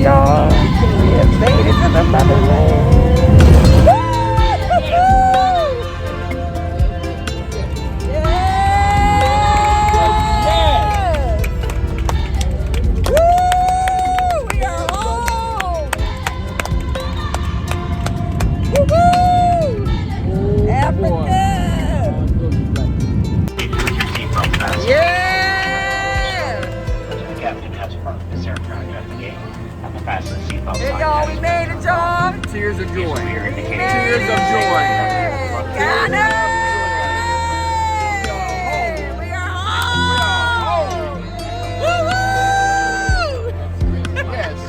Y'all, we have made it to the Motherland. Hey y'all, we made it, y'all. Tears of joy. Tears of joy. Ghana! We are home! Woo-hoo! Yes.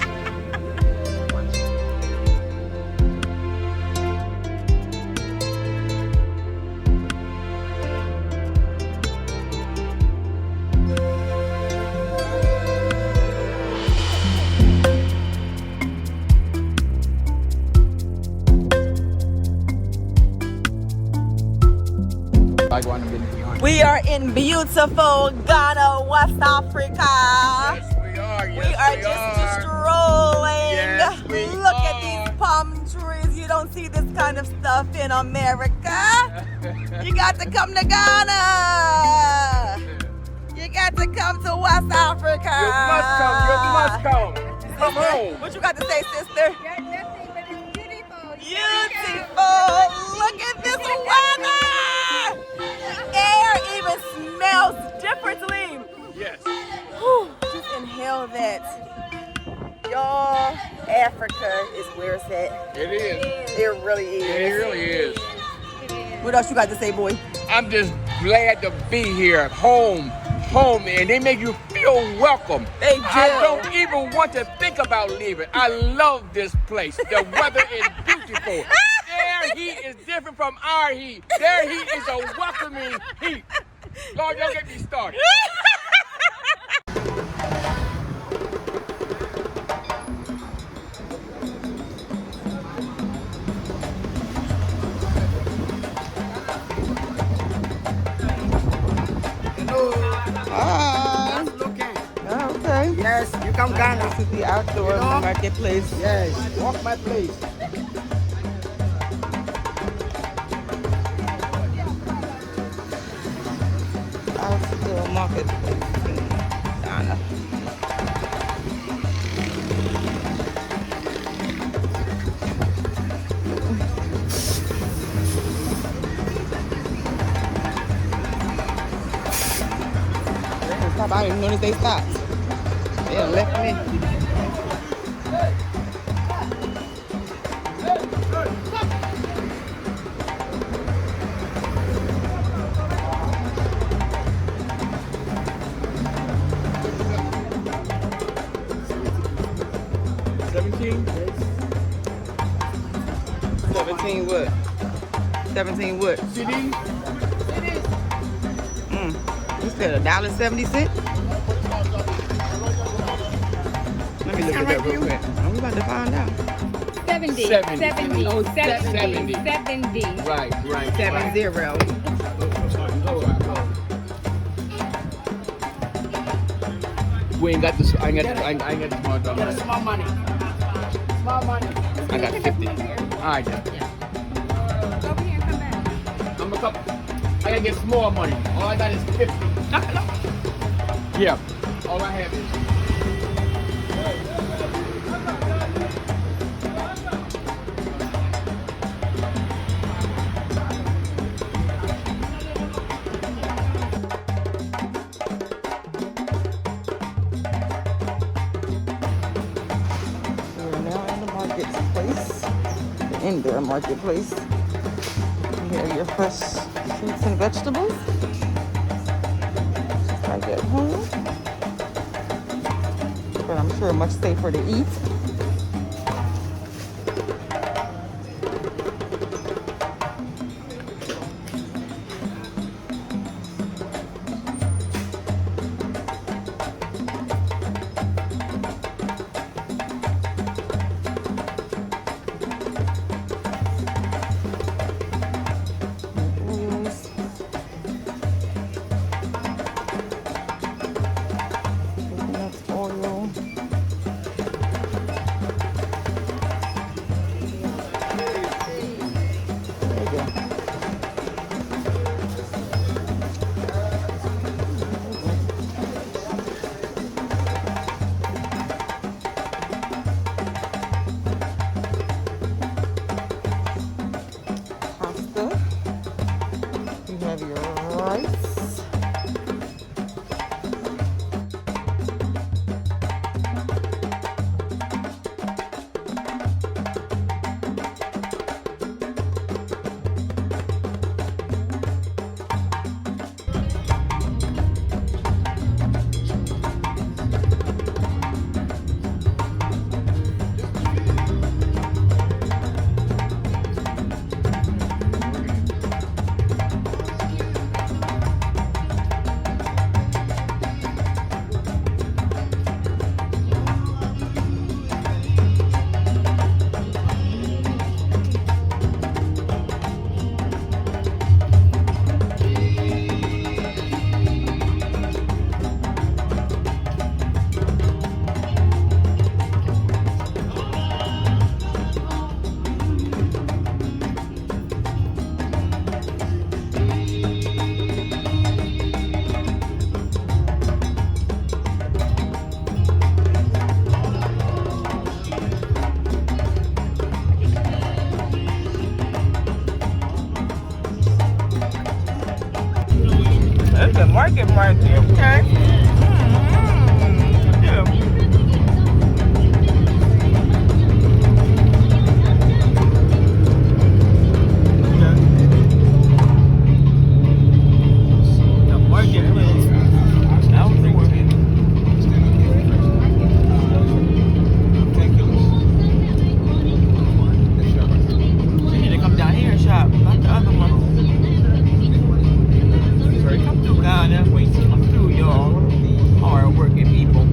We are in beautiful Ghana, West Africa. Yes, we are. Yes, we are just strolling. Yes, we Look are. at these palm trees. You don't see this kind of stuff in America. You got to come to Ghana. You got to come to West Africa. You must come. You must come. Come home. What you got to say, sister? Got nothing, but it's beautiful. Beautiful. Look at this weather. The air even smells differently. Yes. Whew, just inhale that. Y'all, Africa is where it's at. It is. It really is. It really is. What else you got to say, boy? I'm just glad to be here, home, and they make you feel welcome. They do. I don't even want to think about leaving. I love this place. The weather is beautiful. Their heat is different from our heat. Their heat is a welcoming heat. Lord, don't get me started. Okay. Yes, you come Ghana. This is the outdoor marketplace. Yes, walk my place. Outdoor marketplace in Ghana. Stop. I didn't notice they stopped. They done left me. $17 what? 17 what? CD? You said $1.70? Let me look at that real quick. We about to find out. 70. 70. 70. Oh, 70. 70. 70. Right. 70. We ain't got this. I ain't got the small dollar. Small money. Small money. I got 50. All right, then. Go over here and come back. I'm a couple. I gotta get small money. All I got is 50. Yeah. All I have is. We're now in the marketplace, the indoor marketplace. You have your fresh fruits and vegetables, just like at home. I'm sure much safer to eat. Oils. Coconut oil. There you go. Pasta. You have your rice. There's a market right there, okay? Yeah. The marketplace. That was the market. You need to come down here and shop, not the other one. Come through Ghana, come through y'all hard working people.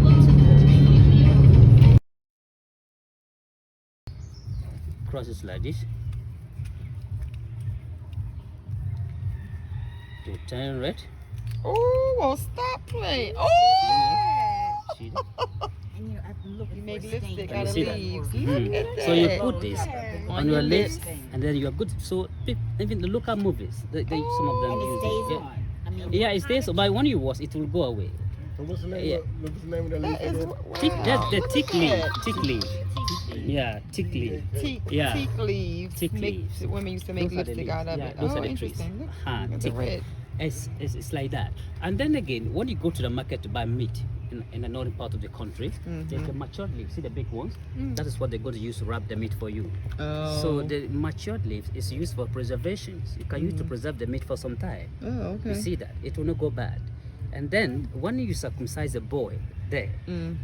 Crosses like this. To turn red. Oh, well, stop playing. Oh! See that? You make lipstick Can out you of see that? leaves. Mhm. Look at that. So you put this on your lips, lips. and then you are good. So even the local movies, some of them use it. Yeah, it stays. But when you wash, it will go away. So what's the name Yeah. what's the name of the leaf? That is, Tick, that's the look at tick leaf. that. Tick leaf. Yeah, tick leaf. Teak, Yeah. teak leaves. Teak Make- leaves. Women used to make Those are the lipstick leaves. out of Yeah, it. those Oh, are the trees. interesting. Look, Ah, look at the tick. red. It's like that. And then again, when you go to the market to buy meat in the northern part of the country, there's the matured leaves. See the big ones? That is what they're going to use to wrap the meat for you. Oh. So the matured leaves is used for preservations. You can use to preserve the meat for some time. Oh, okay. You see that? It will not go bad. And then when you circumcise a boy there,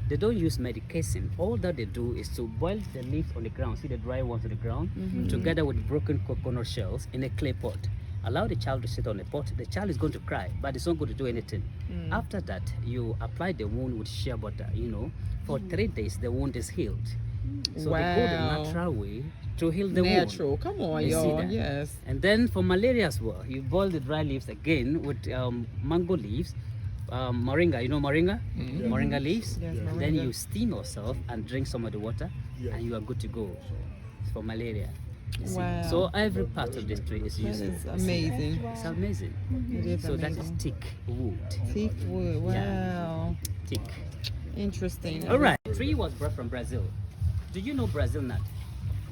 they don't use medication. All that they do is to boil the leaves on the ground. See the dry ones on the ground? Together with broken coconut shells in a clay pot. Allow the child to sit on the pot. The child is going to cry, but it's not going to do anything. After that, you apply the wound with shea butter, For 3 days, the wound is healed. So they go the Wow. natural way to heal the wound. Natural. Come on, You see y'all. that? Yes. And then for malaria as well, you boil the dry leaves again with mango leaves, moringa. You know moringa? Moringa leaves. Yes, Then moringa. you steam yourself and drink some of the water, and you are good to go for malaria. You see? Wow. So every part of this tree is That useful. is amazing. It's amazing. It is So that is amazing. teak wood. Teak wood. Wow. Teak. Interesting. All right. Tree was brought from Brazil. Do you know Brazil nut?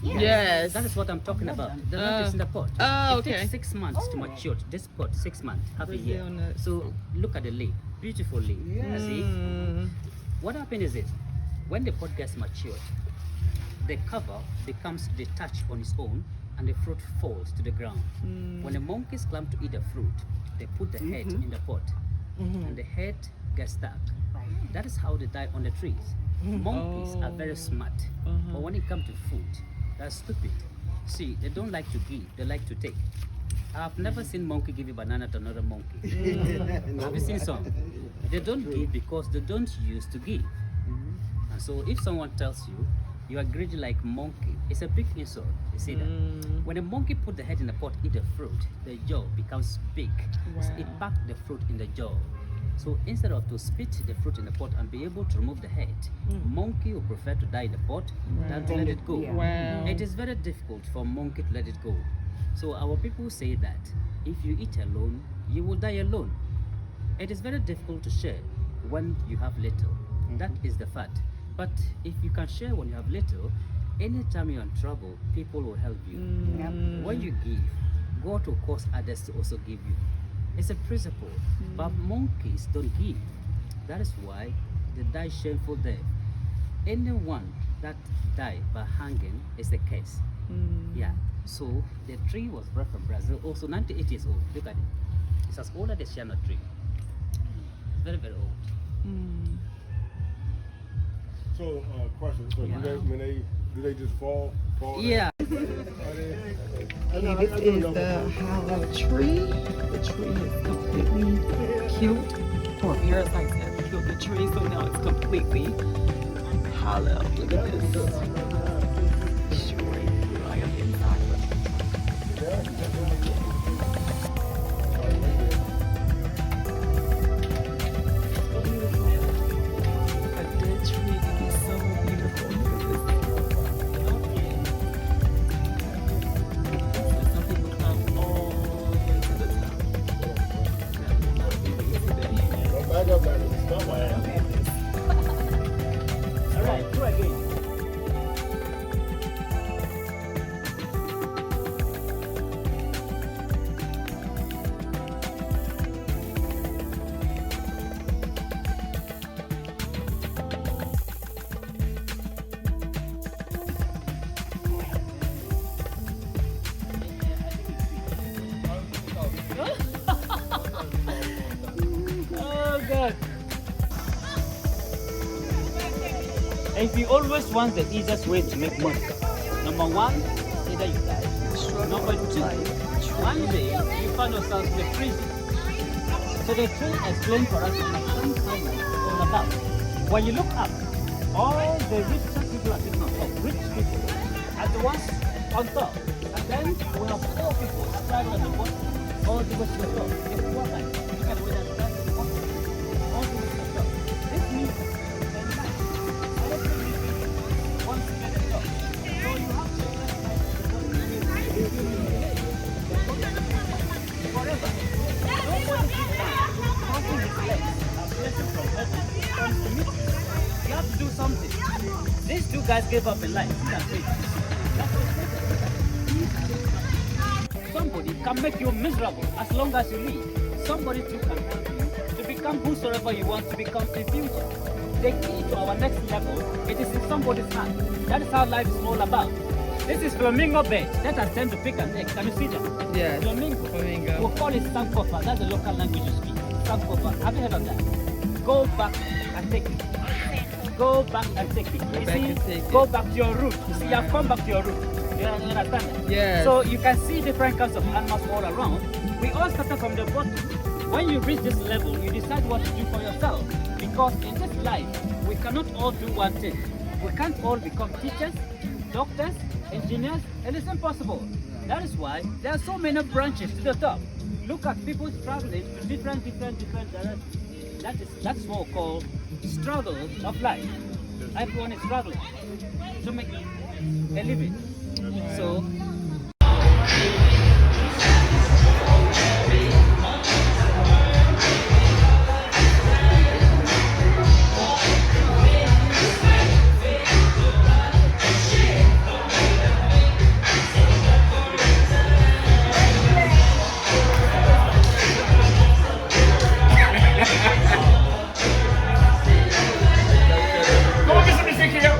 Yes. That is what I'm talking about. The nut is in the pot. Oh, It okay. takes 6 months to mature. This pot, 6 months, half a year. Brazil nut. So look at the leaf, beautiful leaf. You see? What happens is this: when the pot gets matured, the cover becomes detached on its own, and the fruit falls to the ground. When the monkeys come to eat the fruit, they put the head in the pot, and the head gets stuck. That is how they die on the trees. Monkeys are very smart, but when it comes to food, they're stupid. See, they don't like to give, they like to take. I've never seen monkey give a banana to another monkey. Have you seen some? They don't give because they don't use to give. And so if someone tells you, you are greedy like monkey, it's a big insult. You see that? When a monkey put the head in the pot, eat the fruit, the jaw becomes big. So it packed the fruit in the jaw. So instead of to spit the fruit in the pot and be able to remove the head, monkey will prefer to die in the pot than to let it go. It is very difficult for monkey to let it go. So our people say that if you eat alone, you will die alone. It is very difficult to share when you have little. That is the fact. But if you can share when you have little, anytime you're in trouble, people will help you. When you give, God will cause others to also give you. It's a principle. But monkeys don't give. That is why they die shameful death. Anyone that die by hanging is a curse. Yeah. So the tree was brought from Brazil, also 98 years old. Look at it. It's as old as the Sienna tree. Very, very old. So, question. So, do they just fall? Yeah. This is the hollow tree. The tree is completely killed, or parasites have killed the tree, so now it's completely hollow. Look at this. Tree right up inside. A dead tree can be so beautiful. Some people come all the way to the top. Back up, back up. Stop by. All right, do again. Oh God. If you always want the easiest way to make money, number one, either you die. Number two, one day you find yourself in a prison. So the tree explained for us what it's all about. When you look up, all the richest people are sitting on top. Rich people are the ones on top. And then we have poor people standing on the bottom. All the way to the top. The poor guys, look at where they're standing on the bottom. All the way to the top. This means they're nice. Once you get the top. So you have to forever. Nobody is blessed. A blessing from heaven comes to meet you. You have to do something. These two guys gave up in life. Somebody can make you miserable as long as you live. Somebody too can help you to become whosoever you want to become in future. The key to our next level, it is in somebody's hand. That is how life is all about. This is flamingo bed. Let us tend to pick an egg. Can you see that? Yes. Flamingo. We'll call it sankofa. That's the local language you speak. Sankofa. Have you heard of that? Go back and take it. Go back and take it. You see? Go back to your root. You see, you have come back to your root. You understand that? Yes. So you can see different kinds of animals all around. We all started from the bottom. When you reach this level, you decide what to do for yourself. Because in this life, we cannot all do one thing. We can't all become teachers, doctors, engineers, and it's impossible. That is why there are so many branches to the top. Look at people traveling to different directions. That's what we call struggle of life. Everyone is struggling to make a living. So Go get some music here.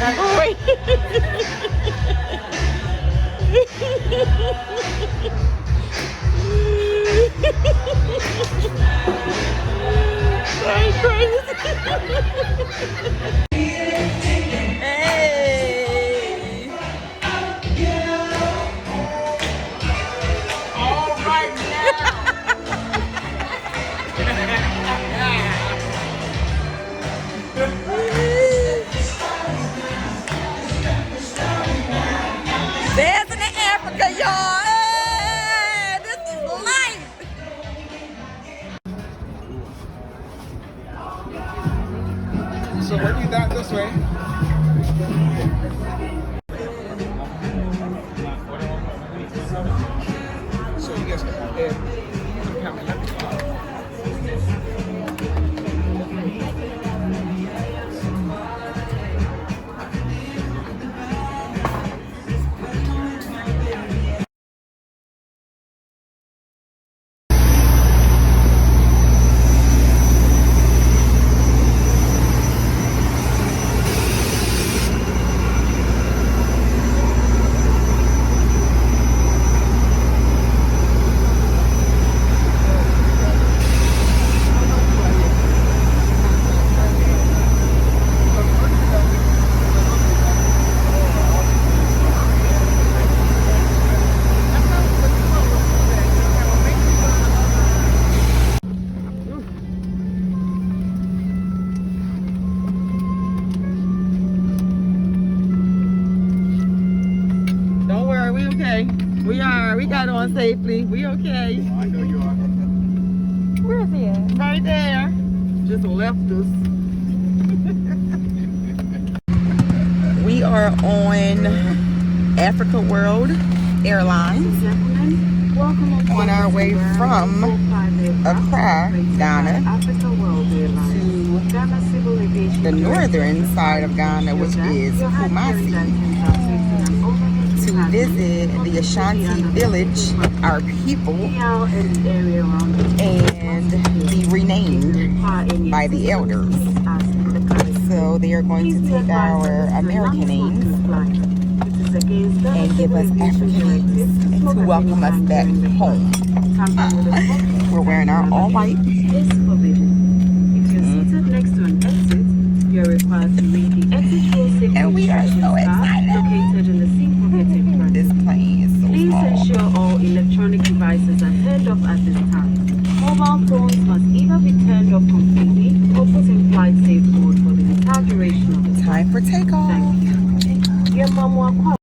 I'm crazy. So when you down this way, so you guys Don't worry, we okay. We got on safely. We okay. I know you are. Where is he at? Right there. Just left us. We are on Africa World Airlines on our way from Accra, Ghana, to the northern side of Ghana, which is Kumasi, to visit the Ashanti village, our people, and be renamed by the elders. So they are going to take our American names and give us African names to welcome us back home. We're wearing our all white. And we are so excited. This plane is so Please small. ensure all electronic devices are turned off at this time. Mobile phones must either be turned off completely or put in flight safe mode for the entire duration of the Time for takeoff. Thank you. Your mom will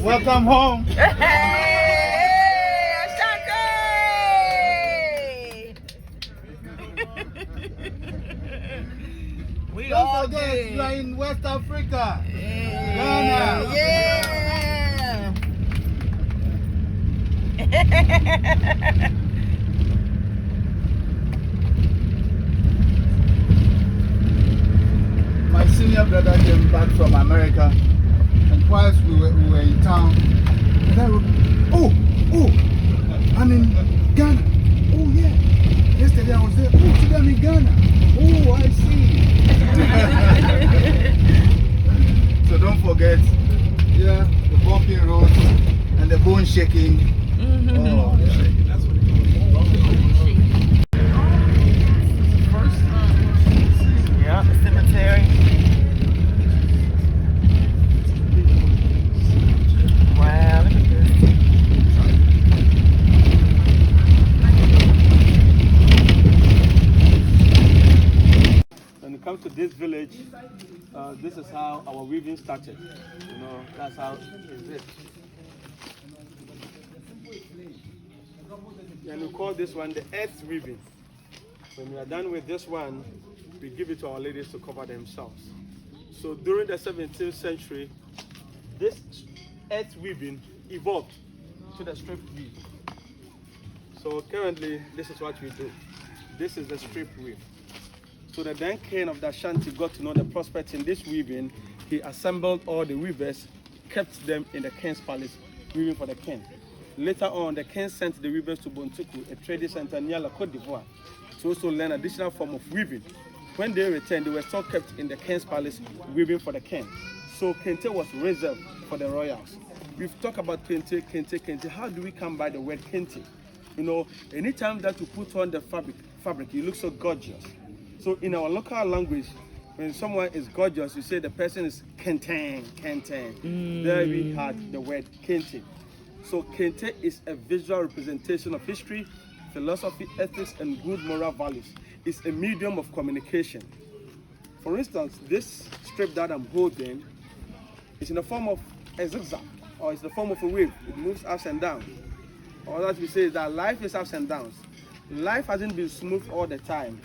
Welcome home. Hey, Ashanti! We Don't all forget, good. you are in West Africa. Yeah. My senior brother came back from America, and whilst we were in town, and I wrote, I'm in Ghana. Oh yeah. Yesterday I was there. Oh, today I'm in Ghana. Oh, I see. So don't forget, yeah, the bumpy road and the bone shaking. Oh, yeah. That's what it is. Yeah, cemetery. Wow, look at this. When it comes to this village, this is how our weaving started. You know, that's how it is. And we call this one the earth weaving. When we are done with this one, we give it to our ladies to cover themselves. So during the 17th century, this earth weaving evolved to the strip weave. So currently, this is what we do. This is the strip weave. So the then king of the Ashanti got to know the prospect in this weaving. He assembled all the weavers, kept them in the king's palace, weaving for the king. Later on, the king sent the weavers to Bontuku, a trading center near La Côte d'Ivoire, to also learn additional form of weaving. When they returned, they were still kept in the king's palace, weaving for the king. So kente was reserved for the royals. We've talked about kente. How do we come by the word kente? You know, anytime that you put on the fabric, you look so gorgeous. So in our local language, when someone is gorgeous, you say the person is kenten. There we had the word kente. So kente is a visual representation of history, philosophy, ethics, and good moral values. It's a medium of communication. For instance, this strip that I'm holding is in the form of a zigzag, or it's the form of a wave. It moves ups and downs. Or that we say is that life is ups and downs. Life hasn't been smooth all the time.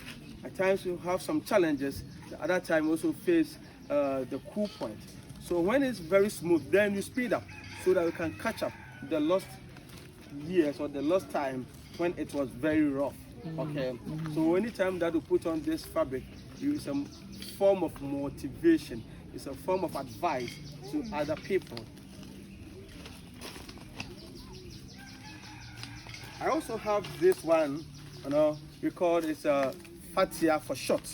At times you have some challenges. The other time you also face the cool point. So when it's very smooth, then you speed up so that you can catch up the lost years or the lost time when it was very rough. Okay. So anytime that you put on this fabric, it's a form of motivation. It's a form of advice to other people. I also have this one, you know, we call it Fatia for short.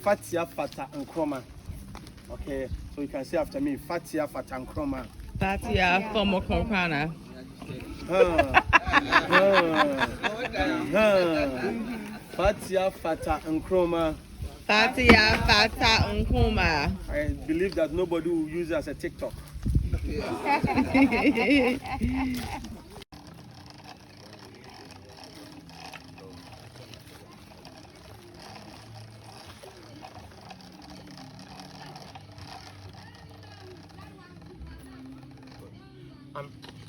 Fatia Fata Nkroma. Okay, so you can say after me, Fatia Fata Nkroma. Fatia Fomo Konkrana. Fatia Fata Nkroma. Fatia Fata Nkuma. I believe that nobody will use it as a TikTok.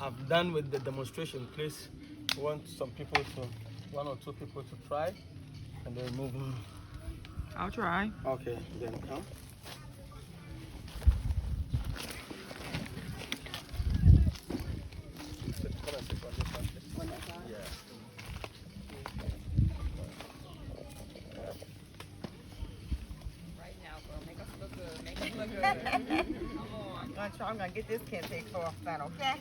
I've done with the demonstration. Please want some people to, one or two people to try, and then move on. I'll try. Okay, then come. Right now, girl, make us look good. Make us look good. I'm gonna get this kente off that, okay?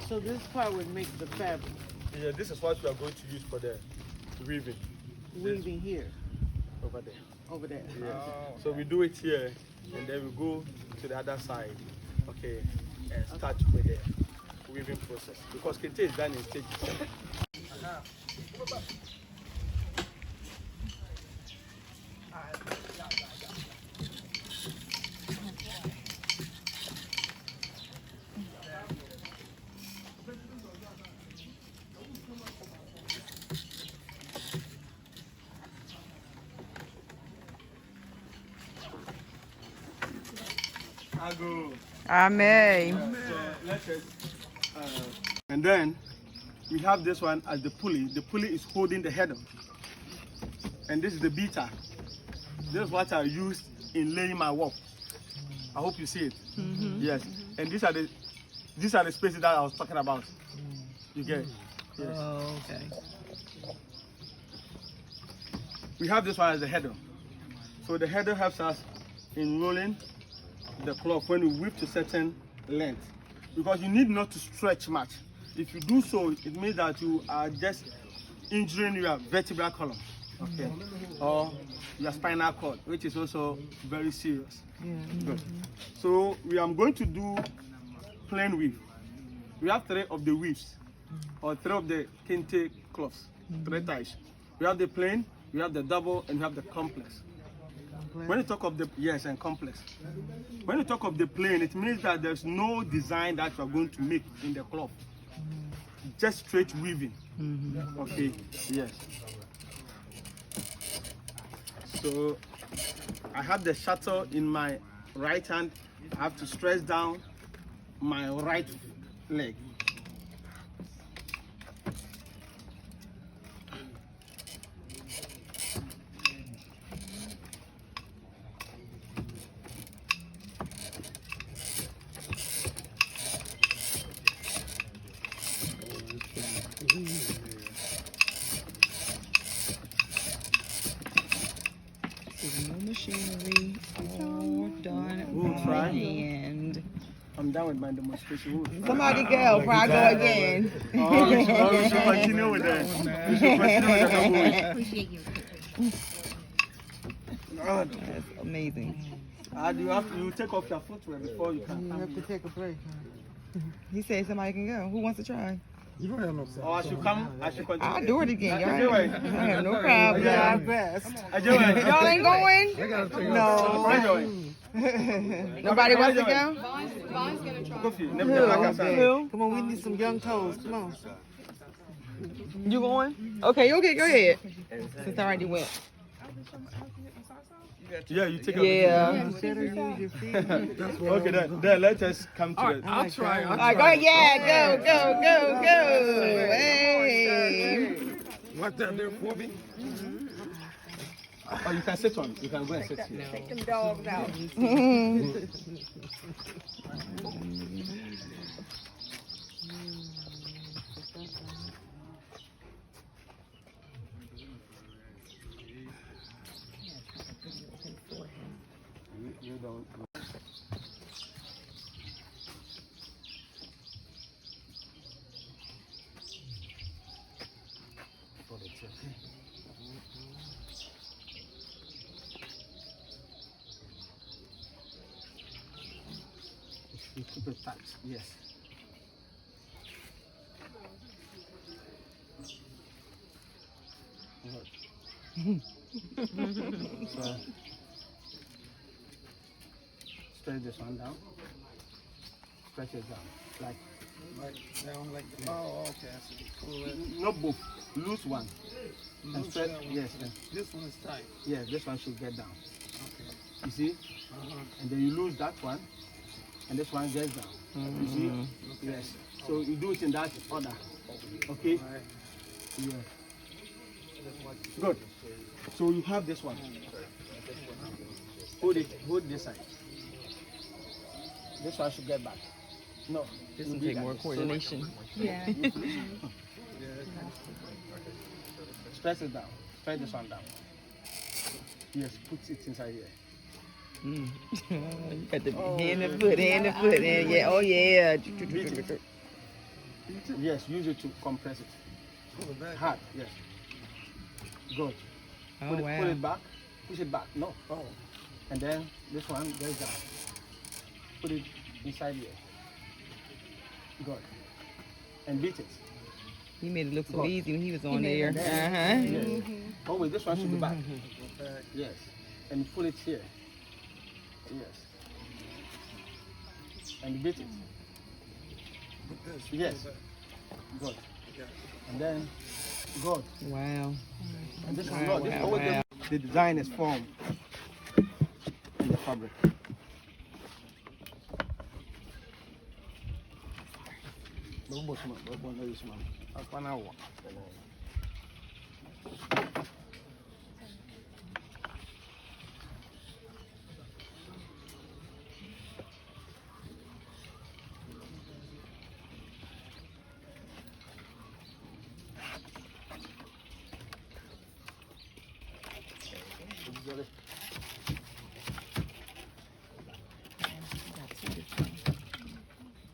So this part would make the fabric. Yeah, this is what we are going to use for the weaving. Weaving here, Over there. over there. Yeah. So we do it here, and then we go to the other side, okay, and start with the weaving process. Because kente is done in stages. Alright. I go. Amen. And then we have this one as the pulley. The pulley is holding the header. And this is the beater. This is what I used in laying my work. I hope you see it. Yes. And these are the spaces that I was talking about. You get it? Yes. Oh, okay. We have this one as the header. So the header helps us in rolling the cloth when we whip to certain length. Because you need not to stretch much. If you do so, it means that you are just injuring your vertebral column, okay, or your spinal cord, which is also very serious. Good. So we are going to do plain weave. We have 3 of the weaves, or 3 of the kente cloths, 3 types. We have the plain, we have the double, and we have the complex. When you talk of the and complex. When you talk of the plain, it means that there's no design that you are going to make in the cloth. Just straight weaving. Okay. Yes. So I have the shuttle in my right hand. I have to stretch down my right leg. No machinery, all done We'll by try. hand. I'm done with my demonstration. Somebody go before I go again. We should continue with that. We should continue with that. Appreciate you. That's amazing. You take off your footwear before you can. You have to take a break. He said somebody can go. Who wants to try? You don't have no Or I should come. I should continue. I'll do it again. Y'all Ajay, I have no our problem. best. Ajay, Y'all ain't going? I gotta take No. Ajay. Nobody wants to go? Kofi, never get back outside. Come on, we need some young toes. Come on. You going? Okay, go ahead. Since I already went. Yeah, you take a Yeah. Better use your feet. Okay, then let us come to the. I'll try. All right, go ahead. Yeah, go. Hey. What that there for me? Oh, you can sit on. You can go and sit here. Take them dogs out. You don't. You keep it tight. Yes. So, stretch this one down. Stretch it down. Like Down like that. Oh, okay. I see. Pull it. not both. Loose one. And stretch. Yes. Yes. This one is tight. Yeah, this one should get down. Okay. You see? And then you lose that one, and this one gets down. You see? Yes. So you do it in that order. Okay? Yeah. Good. So you have this one. Hold it. Hold this side. This one should get back. No. This will take more coordination. Yeah. Stretch it down. Stretch this one down. Yes, put it inside here. You got the hand and foot, and yeah, oh yeah. Yes, use it to compress it. Hard, yes. Good. Oh Put wow. it back. Push it back. No. Oh. And then this one goes down. Put it inside here. Good. And beat it. He made it look so Go. easy when he was on there. Yes. Oh wait, this one should be back. Yes. And pull it here. Yes. And beat it. Yes. Good. And then good. Wow. And this Wow, one, wow, wow. the design is formed in the fabric.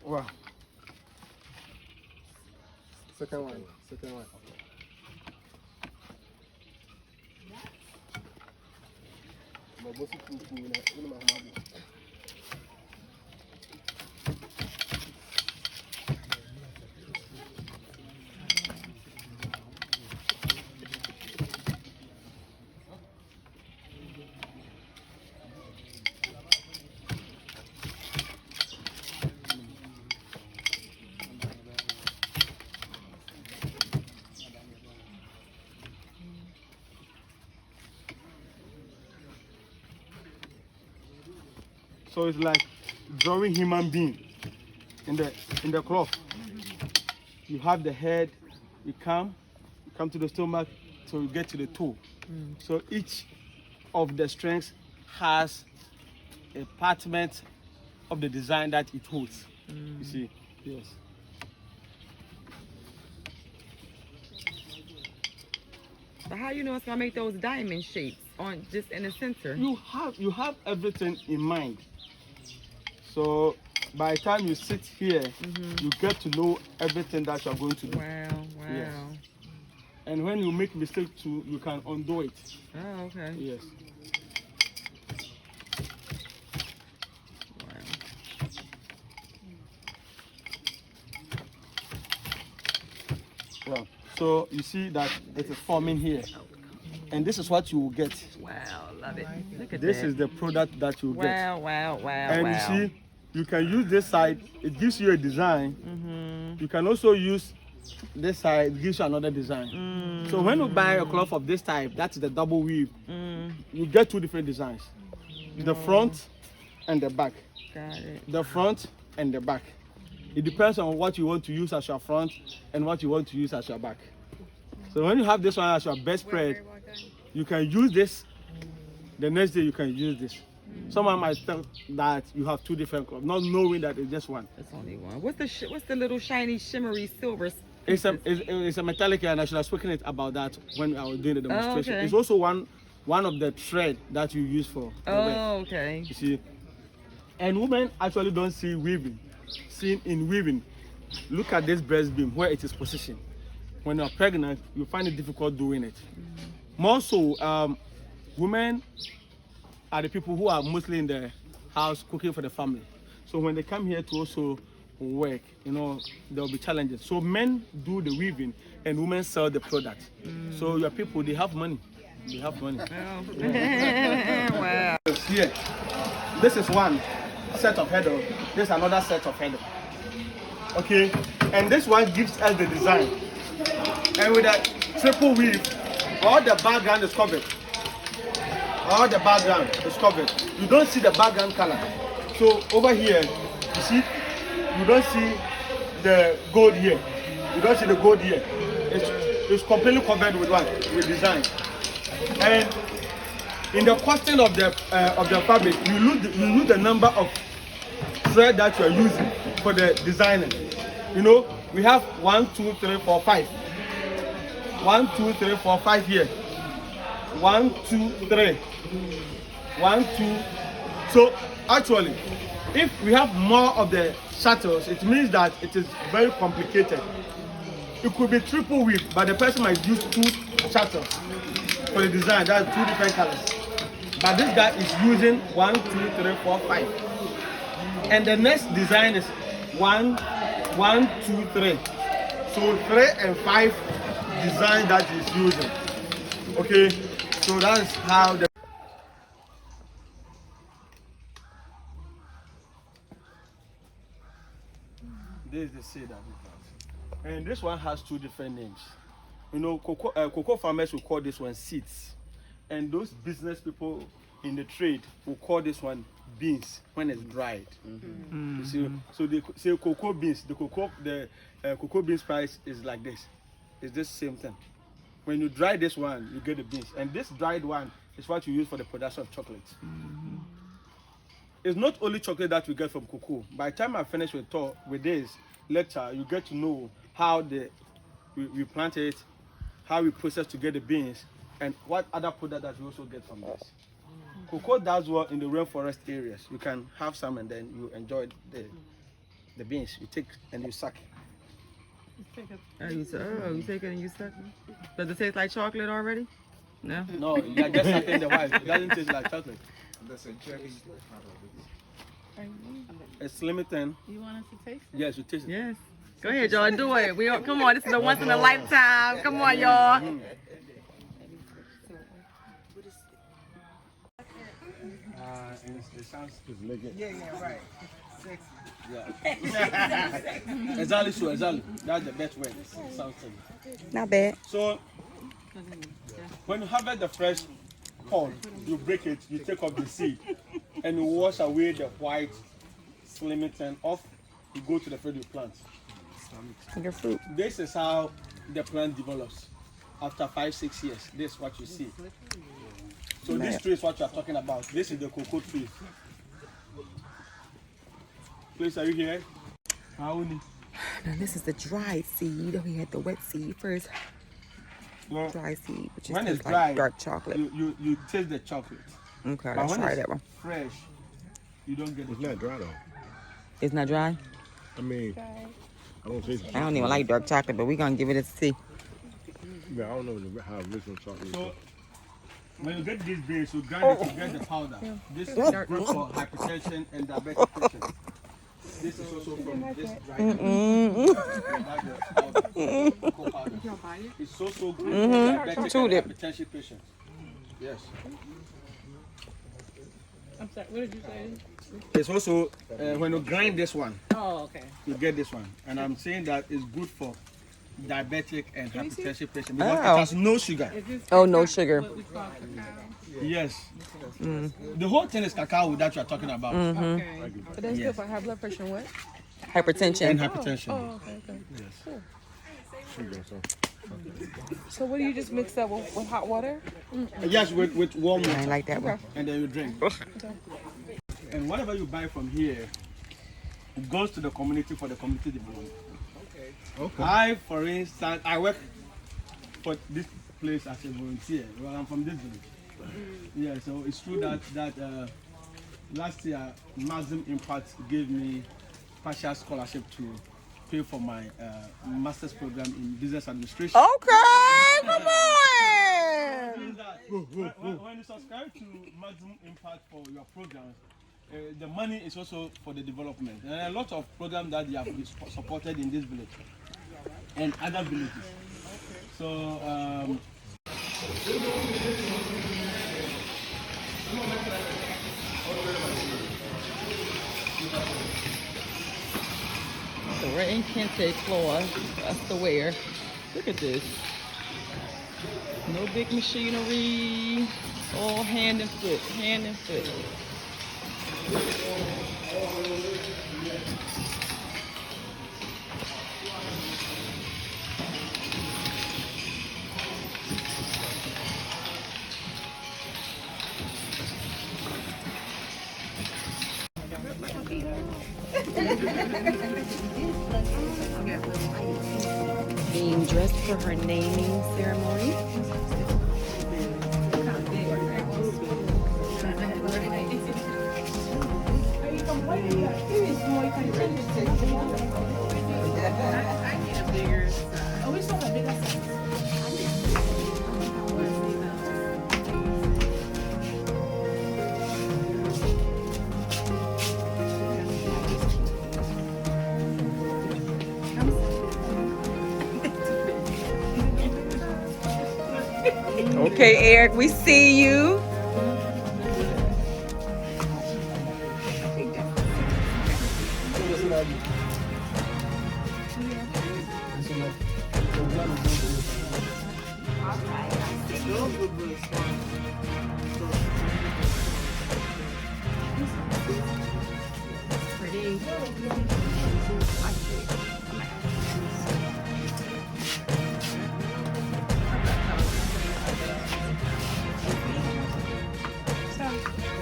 Wow. Second one. So it's like drawing human being in the cloth. You have the head, you come to the stomach, so you get to the toe. So each of the strings has a compartment of the design that it holds. You see? Yes. But how you know it's gonna make those diamond shapes on just in the center? You have everything in mind. So by the time you sit here, you get to know everything that you're going to do. Wow. Yes. And when you make mistake too, you can undo it. Oh, okay. Yes. Wow. Well, so you see that it is forming here. And this is what you will get. Wow, love it. Look at This that. is the product that you get. Wow. And you see, you can use this side, it gives you a design. You can also use this side, it gives you another design. So when you buy a cloth of this type, that's the double weave, you get two different designs. The front and the back. Got it. The front and the back. It depends on what you want to use as your front and what you want to use as your back. So when you have this one as your best spread, you can use this. The next day you can use this. Someone might think that you have two different cloths, not knowing that it's just one. It's only one. What's the little shiny shimmery silver? It's a metallic, and I should have spoken about that when I was doing the demonstration. Okay. It's also one of the thread that you use for the work. Okay. You see, and women actually don't see weaving. Seen in weaving, look at this breast beam where it is positioned. When you're pregnant, you find it difficult doing it. More so, women are the people who are mostly in the house cooking for the family. So when they come here to also work, there'll be challenges. So men do the weaving and women sell the product. So your people, they have money. They have money. Oh. Wow. Here, this is one set of header. This is another set of header. Okay, and this one gives us the design. And with that triple weave, all the background is covered. All the background is covered. You don't see the background color. So over here, you see, you don't see the gold here. You don't see the gold here. It's completely covered with what? With design. And in the costing of the fabric, you lose the number of thread that you are using for the designing. We have 1, 2, 3, 4, 5. 1, 2, 3, 4, 5 here. 1, 2, 3. 1, 2. So actually, if we have more of the shuttles, it means that it is very complicated. It could be triple weave, but the person might use 2 shuttles for the design. That's 2 different colors. But this guy is using 1, 2, 3, 4, 5. And the next design is 1, 2, 3. So 3 and 5 design that he's using. Okay, so that's how the this is the seed that we got. And this one has 2 different names. Cocoa farmers will call this one seeds. And those business people in the trade will call this one beans when it's dried. You see, so the cocoa beans, the cocoa beans price is like this. It's this same thing. When you dry this one, you get the beans, and this dried one is what you use for the production of chocolate. It's not only chocolate that we get from cocoa. By the time I finish with this lecture, you get to know how we plant it, how we process to get the beans, and what other product that we also get from this. Cocoa does well in the rainforest areas. You can have some and then you enjoy the beans. You take and you suck. You take it and you suck it? Does it taste like chocolate already? No? No, you're just sucking the white. It doesn't taste like chocolate. That's a jelly. It's limited. You want us to taste it? Yes, you taste it. Yes. Go ahead, y'all. Do it. Come on. This is a once in a lifetime. Come on, y'all. It sounds Yeah, right. exactly so, exactly. That's the best way. It sounds silly. Not bad. So, when you harvest the fresh corn, you break it, you take off the seed, and you wash away the white slimming off. You go to the field you plant. Your fruit. This is how the plant develops. After 5-6 years, this is what you see. So this tree is what you are talking about. This is the cocoa tree. Please, are you here? Now this is the dried seed. We had the wet seed first. Well, Dry seed, which when is it's like dry, dark chocolate. You taste the chocolate. Okay, But let's when try it's that one. fresh, you don't get it. It's not dry though. It's not dry? I mean, I don't taste it. I don't even like dark chocolate, but we're going to give it a C. Yeah, I don't know how original chocolate is. So, when you get these beans, you grind it to get the powder. This is good for hypertension and diabetic patients. This is also from this dried cocoa powder. It's also good for diabetic and hypertension patients. Yes. I'm sorry, what did you say? It's also, when you grind this one, Oh, okay. you get this one. And I'm saying that it's good for diabetic and hypertension patients because Oh. it has no sugar. Is this Oh, no sugar. what we call cacao? Yes. The whole thing is cacao that you are talking about. Okay. But that's Yes. good for high blood pressure and what? Hypertension. And hypertension. Oh, okay, okay. Yes. So what do you just mix up with hot water? Yes, with warm I water. ain't like that one. And then you drink. And whatever you buy from here, it goes to the community for the community development. Okay. I, for instance, I work for this place as a volunteer. Well, I'm from this village. Yeah, so it's true that last year, Maxim Impact gave me partial scholarship to pay for my master's program in business administration. Okay, come on. When you subscribe to Maximum Impact for your programs, the money is also for the development. And a lot of programs that they have supported in this village and other villages. So, So we're in Kente floor. That's the where. Look at this. No big machinery. All hand and foot. Hand and foot. Being dressed for her naming ceremony. Okay, Eric, we see you.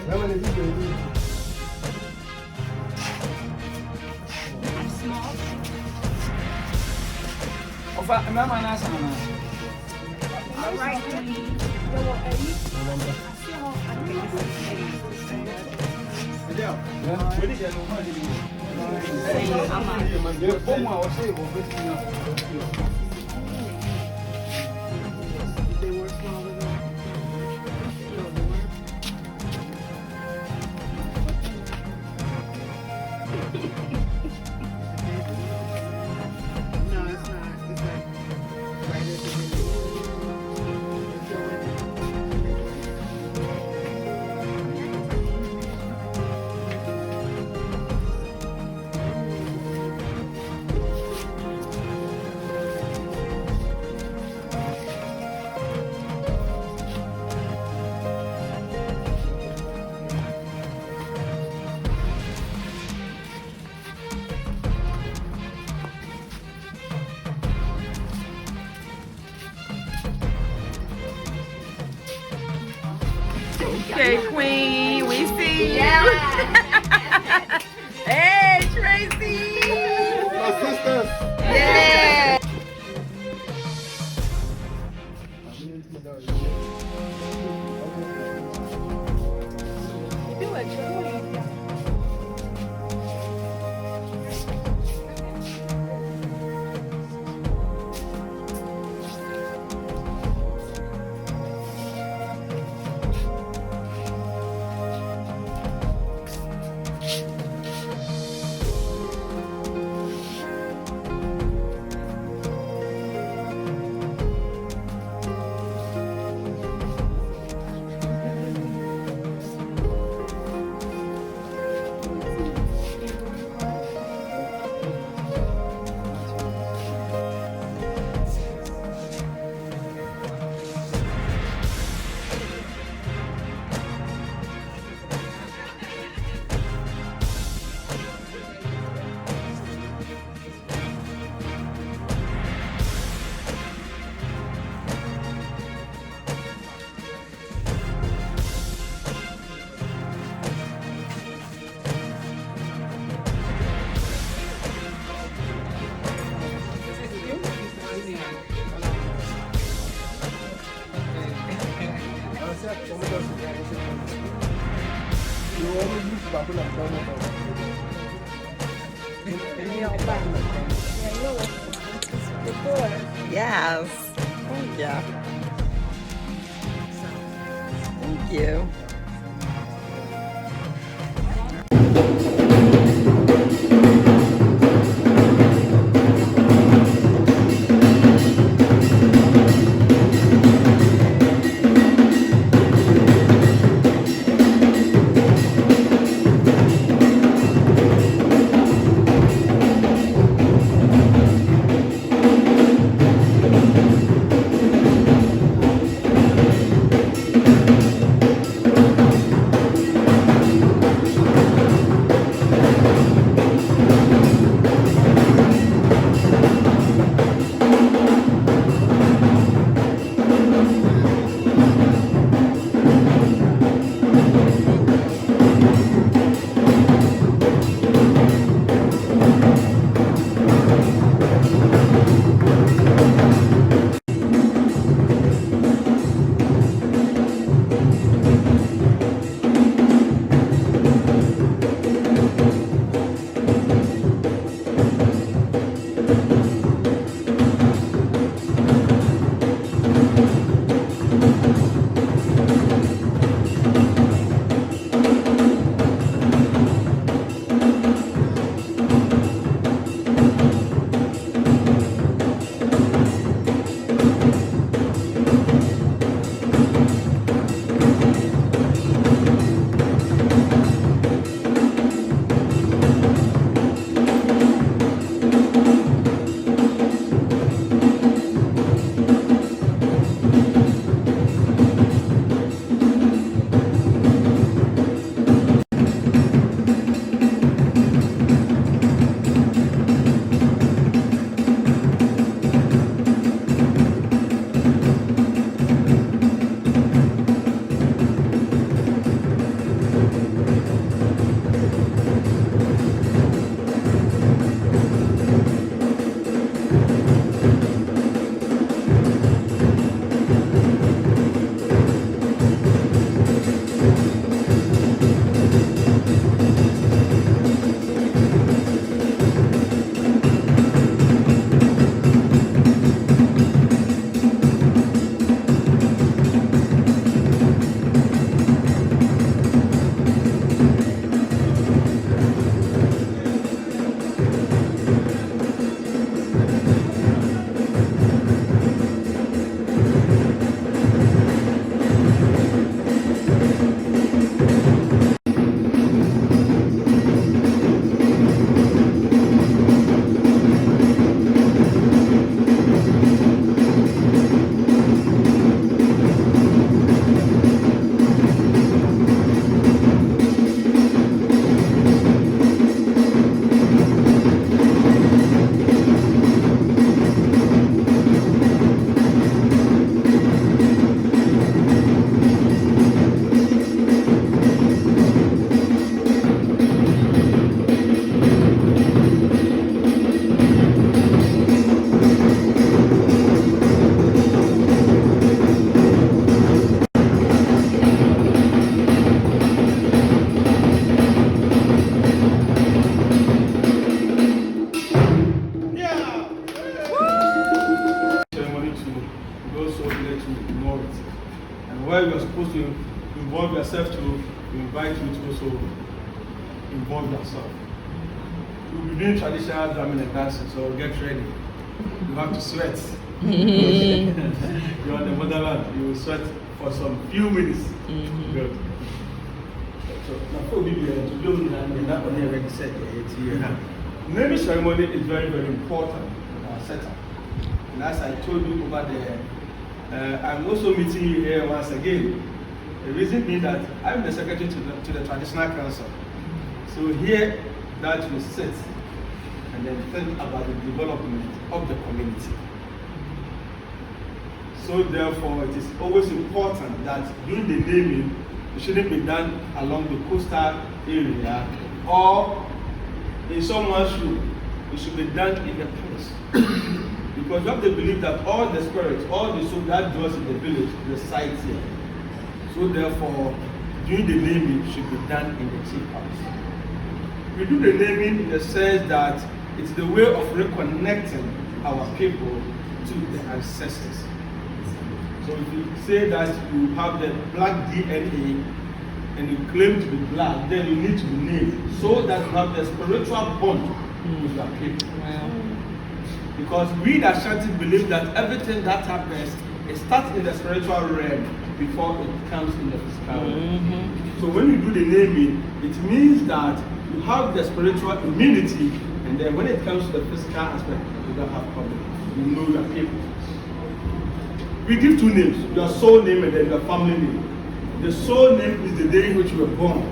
All right. No, it's not. It's like right at the Okay, Queen, we see you. Hey, Tracy. My sisters. Yeah. Yes. Thank you. Thank you. we invite you to also involve yourself. We'll be doing traditional drumming and dancing, so get ready. You have to sweat. You're on the Motherland, you will sweat for some few minutes. Good. So, now, to do that, already said naming ceremony is very, very important in our setup. And as I told you over there, I'm also meeting you here once again. The reason being that I'm the secretary to the traditional council. So here that we sit and then think about the development of the community. So therefore, it is always important that during the naming, it shouldn't be done along the coastal area or in someone's room. It should be done in the palace. Because you have to believe that all the spirits, all the souls that dwells in the village reside here. So therefore, doing the naming should be done in the chief house. We do the naming in the sense that it's the way of reconnecting our people to the ancestors. So if you say that you have the black DNA and you claim to be black, then you need to be named so that you have the spiritual bond with your people. Wow. Because we that Shanti believe that everything that happens, it starts in the spiritual realm before it comes in the physical realm. So when you do the naming, it means that you have the spiritual immunity, and then when it comes to the physical aspect, you don't have problem. You know your people. We give two names, your soul name and then your family name. The soul name is the day in which you were born.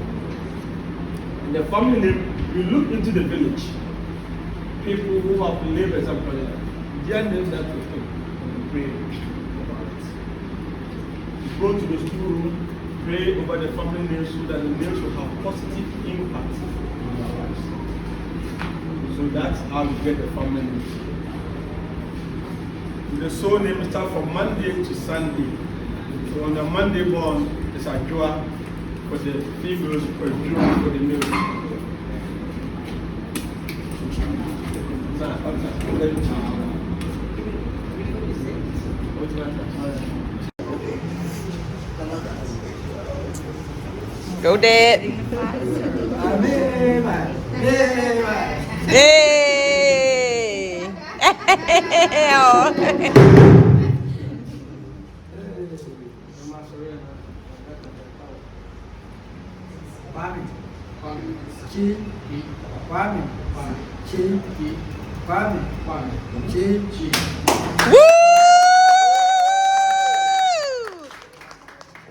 And the family name, you look into the village. People who have lived as a prayer, their names that we think and pray about it. You go to the schoolroom, pray over the family names so that the names will have positive impact on our lives. So that's how we get the family names. The soul name starts from Monday to Sunday. So on the Monday born, it's a Joa for the females, for Joa for the males. Go, Dad. Hey!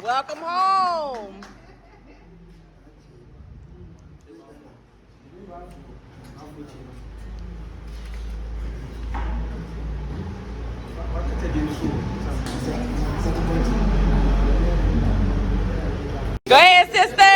Welcome home. Go ahead, sister.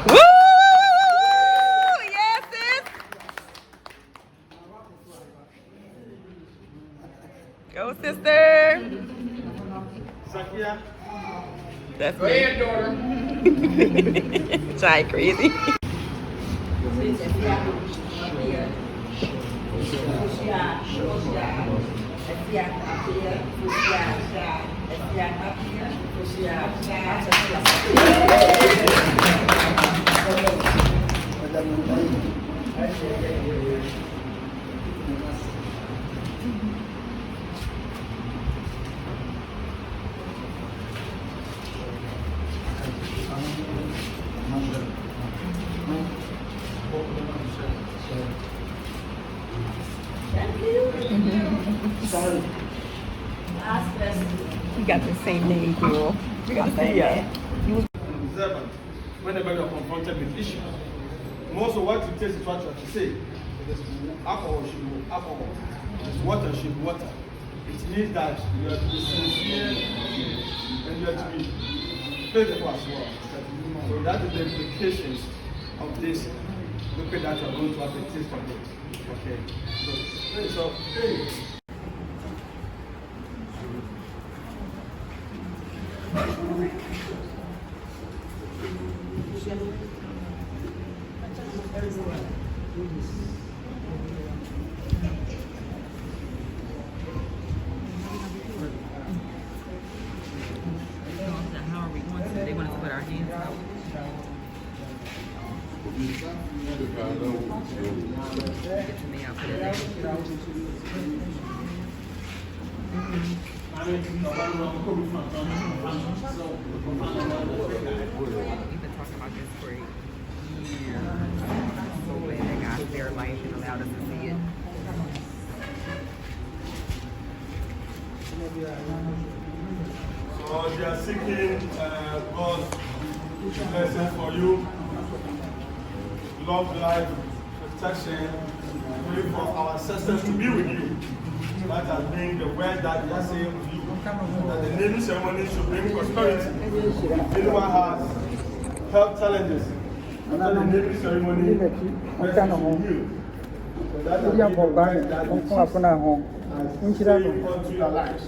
Woo! Yes, sis. Go, sister. Zakia. That's Go me. ahead, daughter. Shy crazy. You got the same name, girl. You got the same name. Observant whenever you're confronted with issues. Most of what it takes is what you have to say. Alcohol should be alcohol. Water should be water. It means that you have to be sincere and you have to be faithful as well. So that is the implications of this. Look at that, you're going to have a taste of it. Okay. So How are we going to? They want us to put our hands out. Get to me, I'll put it there. We've been talking about this for years. So glad they got their life and allowed us to see it. So they are seeking God's blessing for you. Love, life, protection. Pray for our ancestors to be with you. That has been the word that they are saying with you. That the naming ceremony should bring prosperity. Anyone has health challenges. After the naming ceremony, person should be healed. So that has been the word that is saying unto your lives.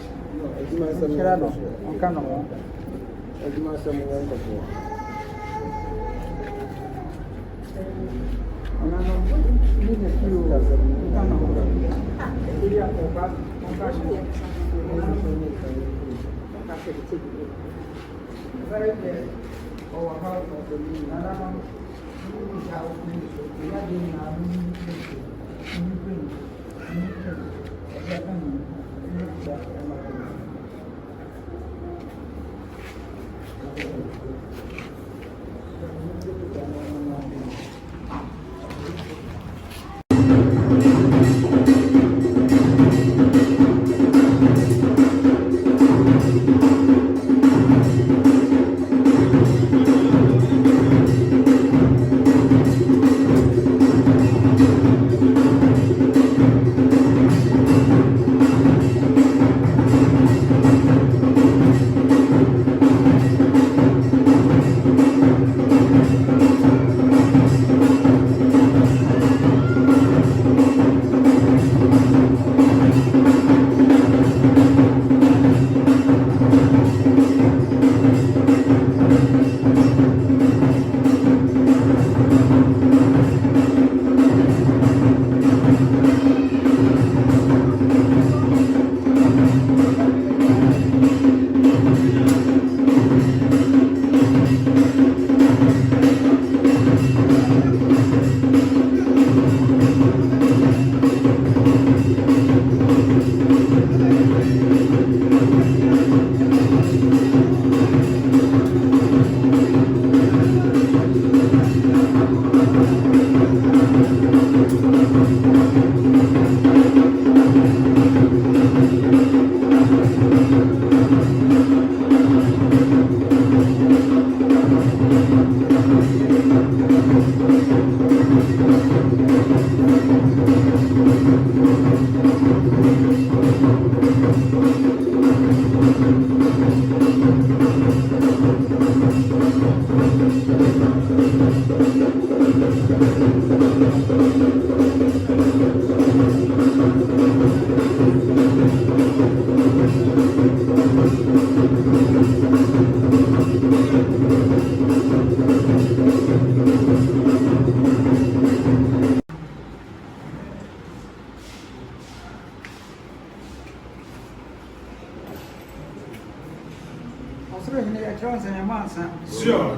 Sure.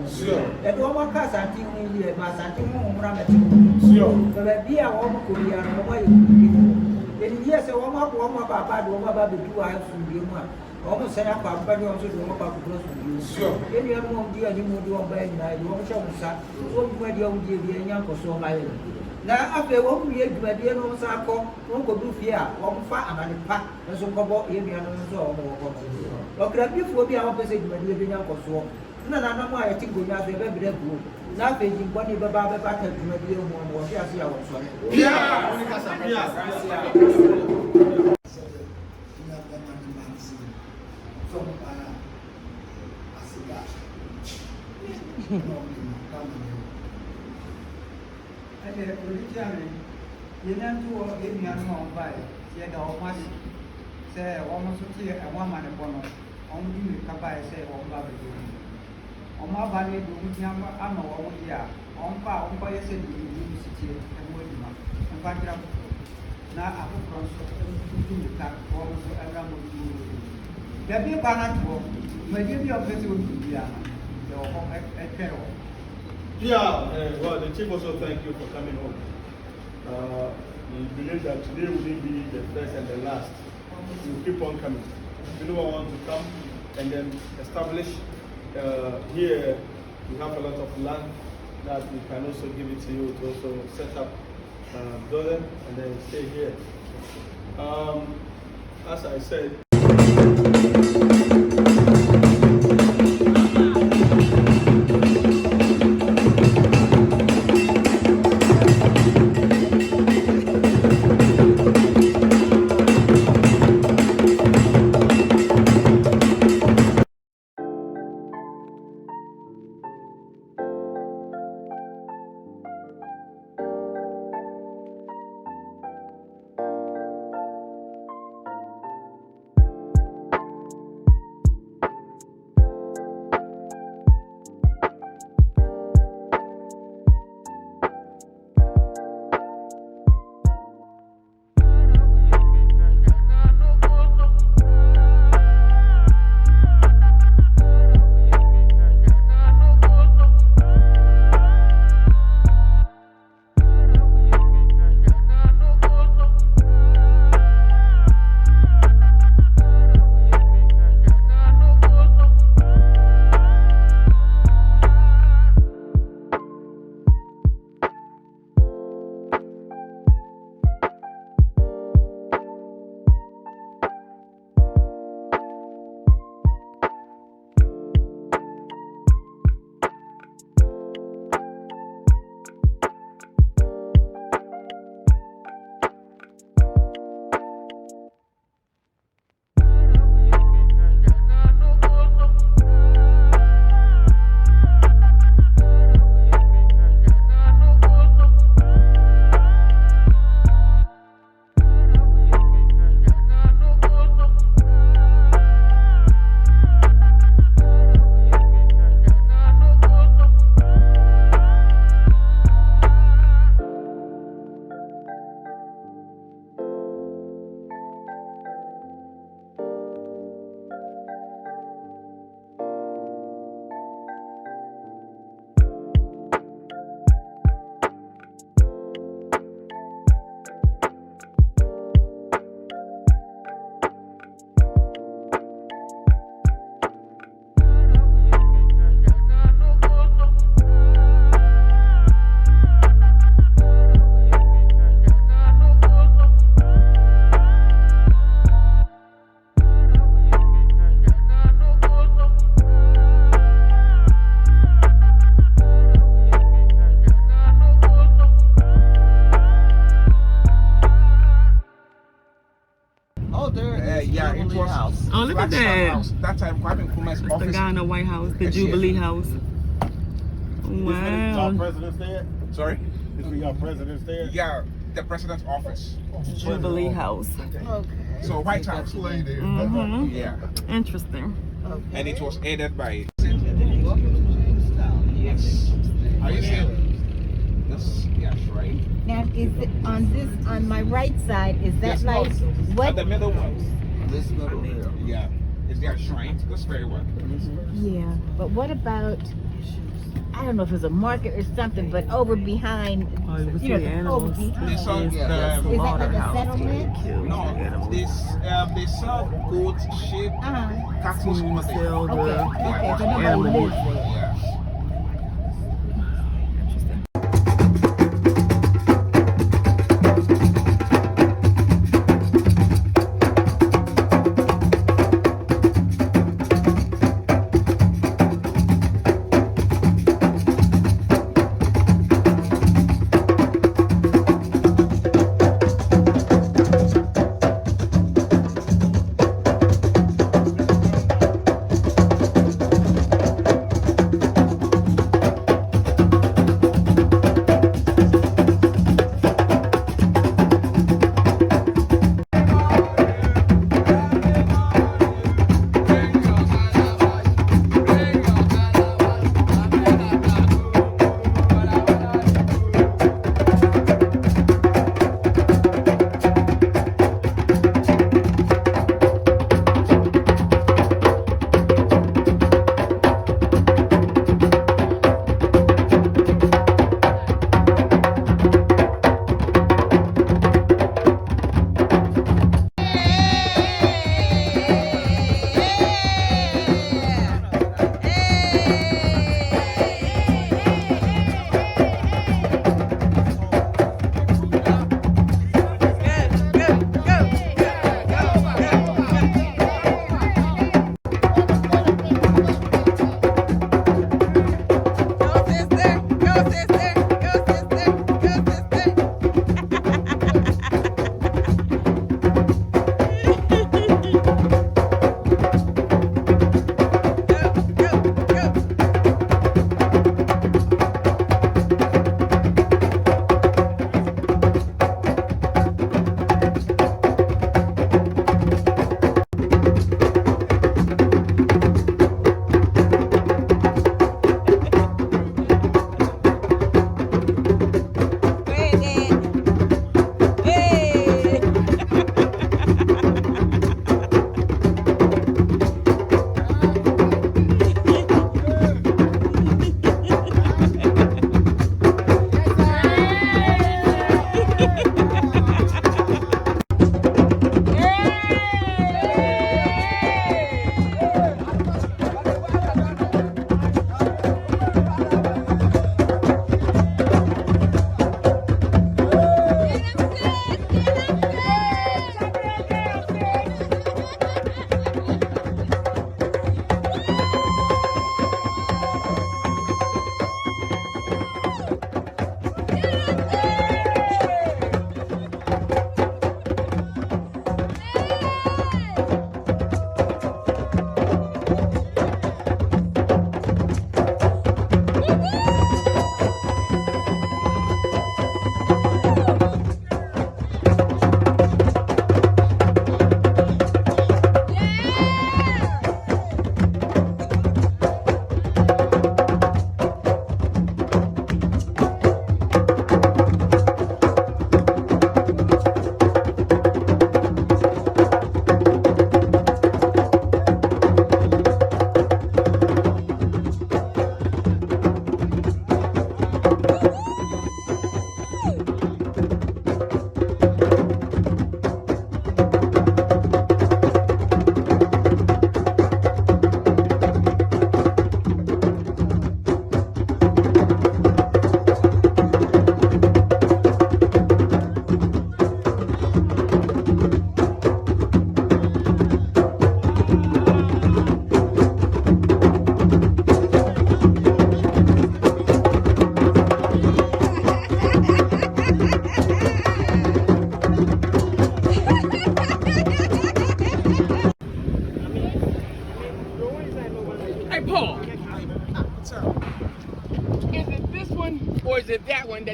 Sure. Yes, I want my papa, do my baby, do I have some beer? Almost say up, but you also do my papa close to you. Sure. Then you have more dear, you will do a bad night, you won't show me, sir. Where you will be a young for so my. Now, after 1 year, you are dear, no circle, one could do fear, one fat and a pack, and so go here, and so on. Okay, before we are opposite, when you are young for so. No, no, no, I think we have a very good. Nothing in Bonnie Baba back at my dear one was just here. Yeah, the religion, you know, to give me a home by the almost say almost a woman upon only Kabai say, oh, Baby. On my body, do I'm a woman here. On fire, on fire, said university and waiting up. And back up now, I will cross the car almost around the there be a banana walk. My dear, officer would be a carol. Yeah, well, the chief also thank you for coming home. We believe that today will be the first and the last. We'll keep on coming. If anyone wants to come and then establish here, we have a lot of land that we can also give it to you to also set up building and then stay here. As I said, Oh, look at that. House. That time, Kwame Nkrumah's office. The Ghana White House, the Jubilee House. Wow. Wow. President's there? Sorry? Is we got presidents there? Yeah, the president's office. Jubilee House. Okay. So White House. Mm-hmm. Yeah. Interesting. Okay. And it was aided by. Yes. Are you saying? Yes, right. Now, is it on my right side, is that like, what? The middle one. This middle here. Yeah. Is there a shrine to the spirit one? Yeah, but what about, I don't know if it's a market or something, but over behind, The animals. over behind. They sell, Is that like a settlement? no, they sell goats, sheep, cattle, Sell the Okay, so nobody animals. lives there. Yeah.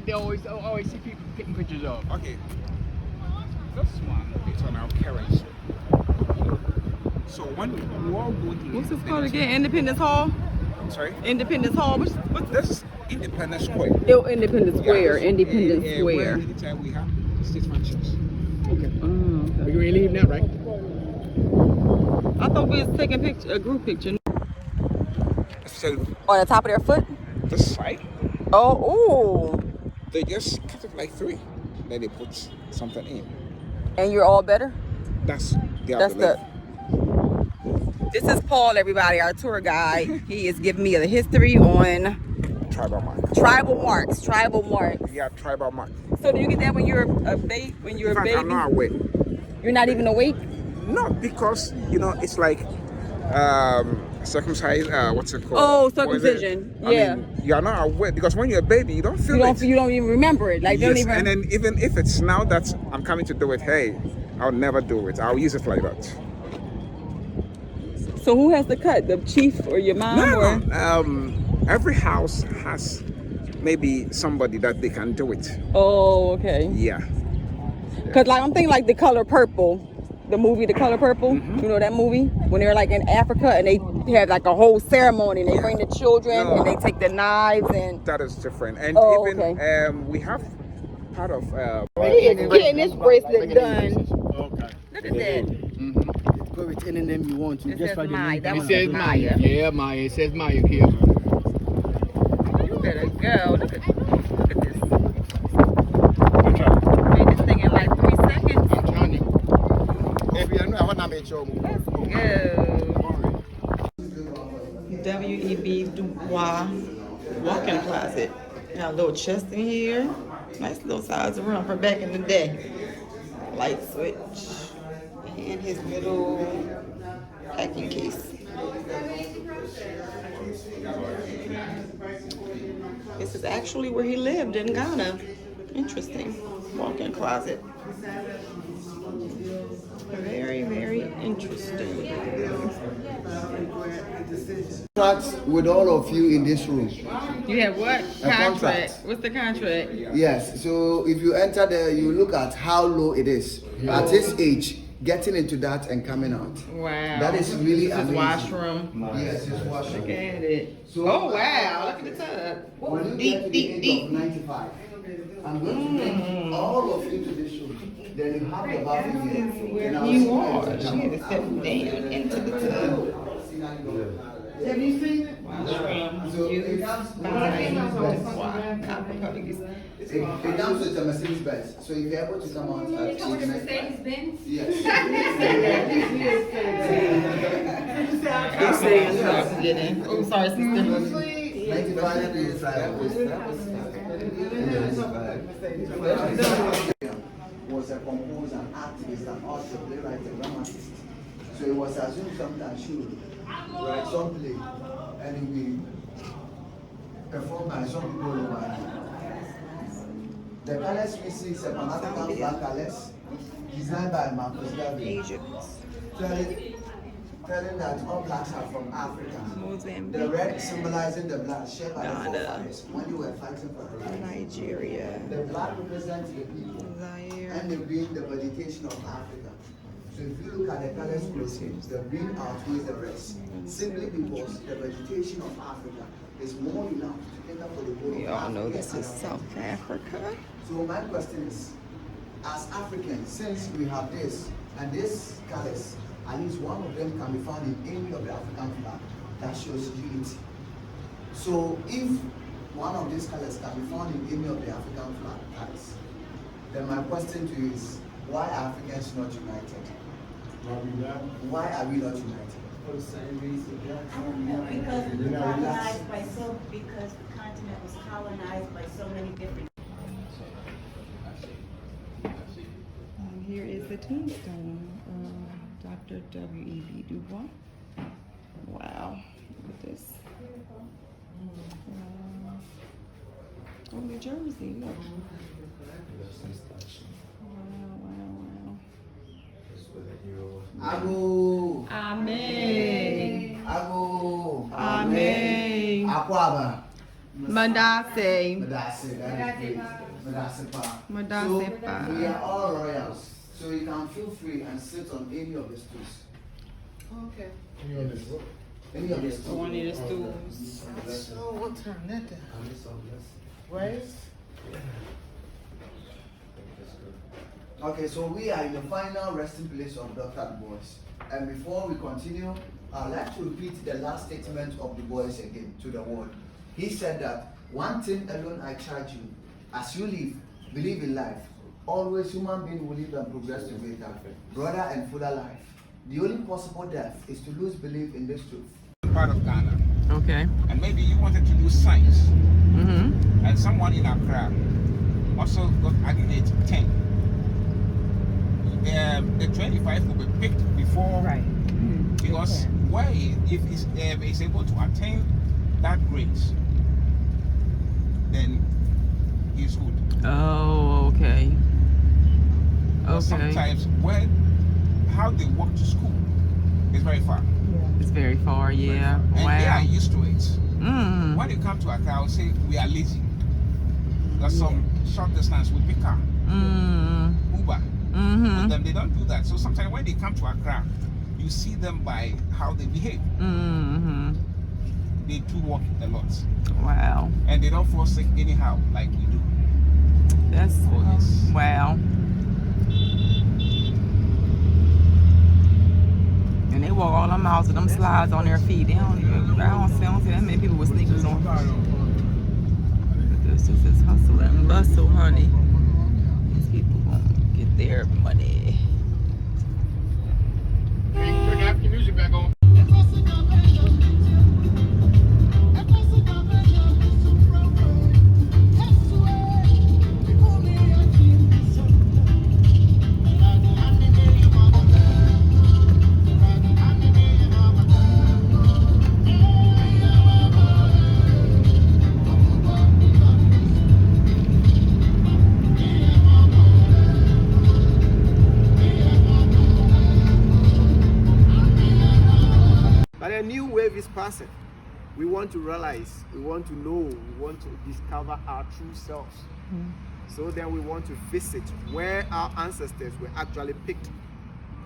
they always see people taking pictures of. Okay. This one is on our currency. So when we all go to What's this called again? Independence Hall? I'm sorry? Independence Hall. What's this is Independence Square. Oh, Independence Square. Independence Square. Anytime we have state functions. Okay. We can leave now, right? I thought we was taking a group picture. So On the top of their foot? this side, Oh, ooh. they just cut it like 3. Then they put something in. And you're all better? That's That's the. This is Paul, everybody, our tour guide. He is giving me the history on tribal mark. Tribal marks. Tribal marks. Yeah, tribal mark. So do you get that when you're a baby? When you're In a fact, baby? I'm not awake. You're not even awake? No, because it's like circumcised. What's it called? Oh, circumcision. Yeah. I mean, you are not aware because when you're a baby, you don't feel it. You don't even remember it. Like Yes, don't even. and then even if it's now that I'm coming to do it, hey, I'll never do it. I'll use it like that. So who has the cut? The chief or your mom? No. Every house has maybe somebody that they can do it. Oh, okay. Yeah. Cause like I'm thinking like The Color Purple, the movie The Color Purple. You know that movie when they're like in Africa and they have like a whole ceremony and they bring the children and they take the knives and. That is different. And even okay. we have part of. Getting this bracelet done. Okay. Look at that. Go with any name you want. You just write the name. It says Maya. Yeah, Maya. It says Maya here. You better go. Look at this. Made this thing in like 3 seconds. I'm trying to. Let's go. W.E.B. Du Bois walk-in closet. Got a little chest in here. Nice little size room for back in the day. Light switch. And his little packing case. This is actually where he lived in Ghana. Interesting. Walk-in closet. Very, very interesting. Contract with all of you in this room. You have what? A contract. What's the contract? Yes. So if you enter there, you look at how low it is at his age. Getting into that and coming out. Wow. That is really this amazing. His washroom. Yes, his washroom. Look at it. So, oh wow, look at the tub. When you get to the age of 95, I'm going to bring all of you to this room. Then you have the bathroom here. Where you are. She had to step down into the tub. Have you seen it? Washroom. So it comes it comes with a Mercedes Benz. So if you're able to come out at Mercedes Benz? Yes. He's saying how to get in. Oh, sorry, sister. 95 years was a composer, an artist, an author, playwright, a dramatist. So it was assumed sometimes she would write some play and it will be performed by some people over. The colors we see is a Pan-African black colors designed by Marcus Garvey. Telling that all blacks are from Africa. The red symbolizing the blood shed by the forefathers when they were fighting for the right. Nigeria. The black represents the people. And the green, the vegetation of Africa. So if you look at the colors closely, the green outweighs the rest. Simply because the vegetation of Africa is more enough to cater for the whole of Africa. We all know this is South Africa. So my question is, as Africans, since we have this and these colors, at least one of them can be found in any of the African flag that shows unity. So if one of these colors can be found in any of the African flag colors, then my question to you is, why are Africans not united? Why are we not united? For the same reason. Because we were colonized by because the continent was colonized by so many different. Here is the tombstone of Dr. W.E.B. Du Bois. Wow, look at this. Oh, New Jersey, look. Ago. Amen. Ago. Amen. Akwaba. Madase. Madase, that is great. Madase Pa. Madase Pa. So we are all royals, so you can feel free and sit on any of the stools. Okay. Any of the stools? Any of the stools. One of the stools. So what time that day? Right? Okay, so we are in the final resting place of Dr. Du Bois. And before we continue, I'd like to repeat the last statement of Du Bois again to the world. He said that one thing alone I charge you, as you live, believe in life. Always human being will live and progress to greater, broader and fuller life. The only possible death is to lose belief in this truth. Part of Ghana. Okay. And maybe you wanted to do science. Mm-hmm. And someone in Accra also got aggregate 10. The 25 will be picked before, Right. Because why, if he's able to attain that grade, then he's good. Oh, okay. But sometimes how they walk to school is very far. It's very far, yeah. And they Wow. are used to it. Mm. When you come to Accra, I would say we are lazy. There's some short distance we pick up. Uber. Mm-hmm. But them, they don't do that. So sometimes when they come to Accra, you see them by how they behave. Mm-hmm. They do walk a lot. Wow. And they don't fall sick anyhow like we do. That's wow. And they walk all them miles with them slides on their feet. They don't even, I don't see that many people with sneakers on. This is hustle and bustle, honey. These people gonna get their money. Turn the African music back on. But a new wave is passing. We want to realize, we want to know, we want to discover our true selves. So then we want to visit where our ancestors were actually picked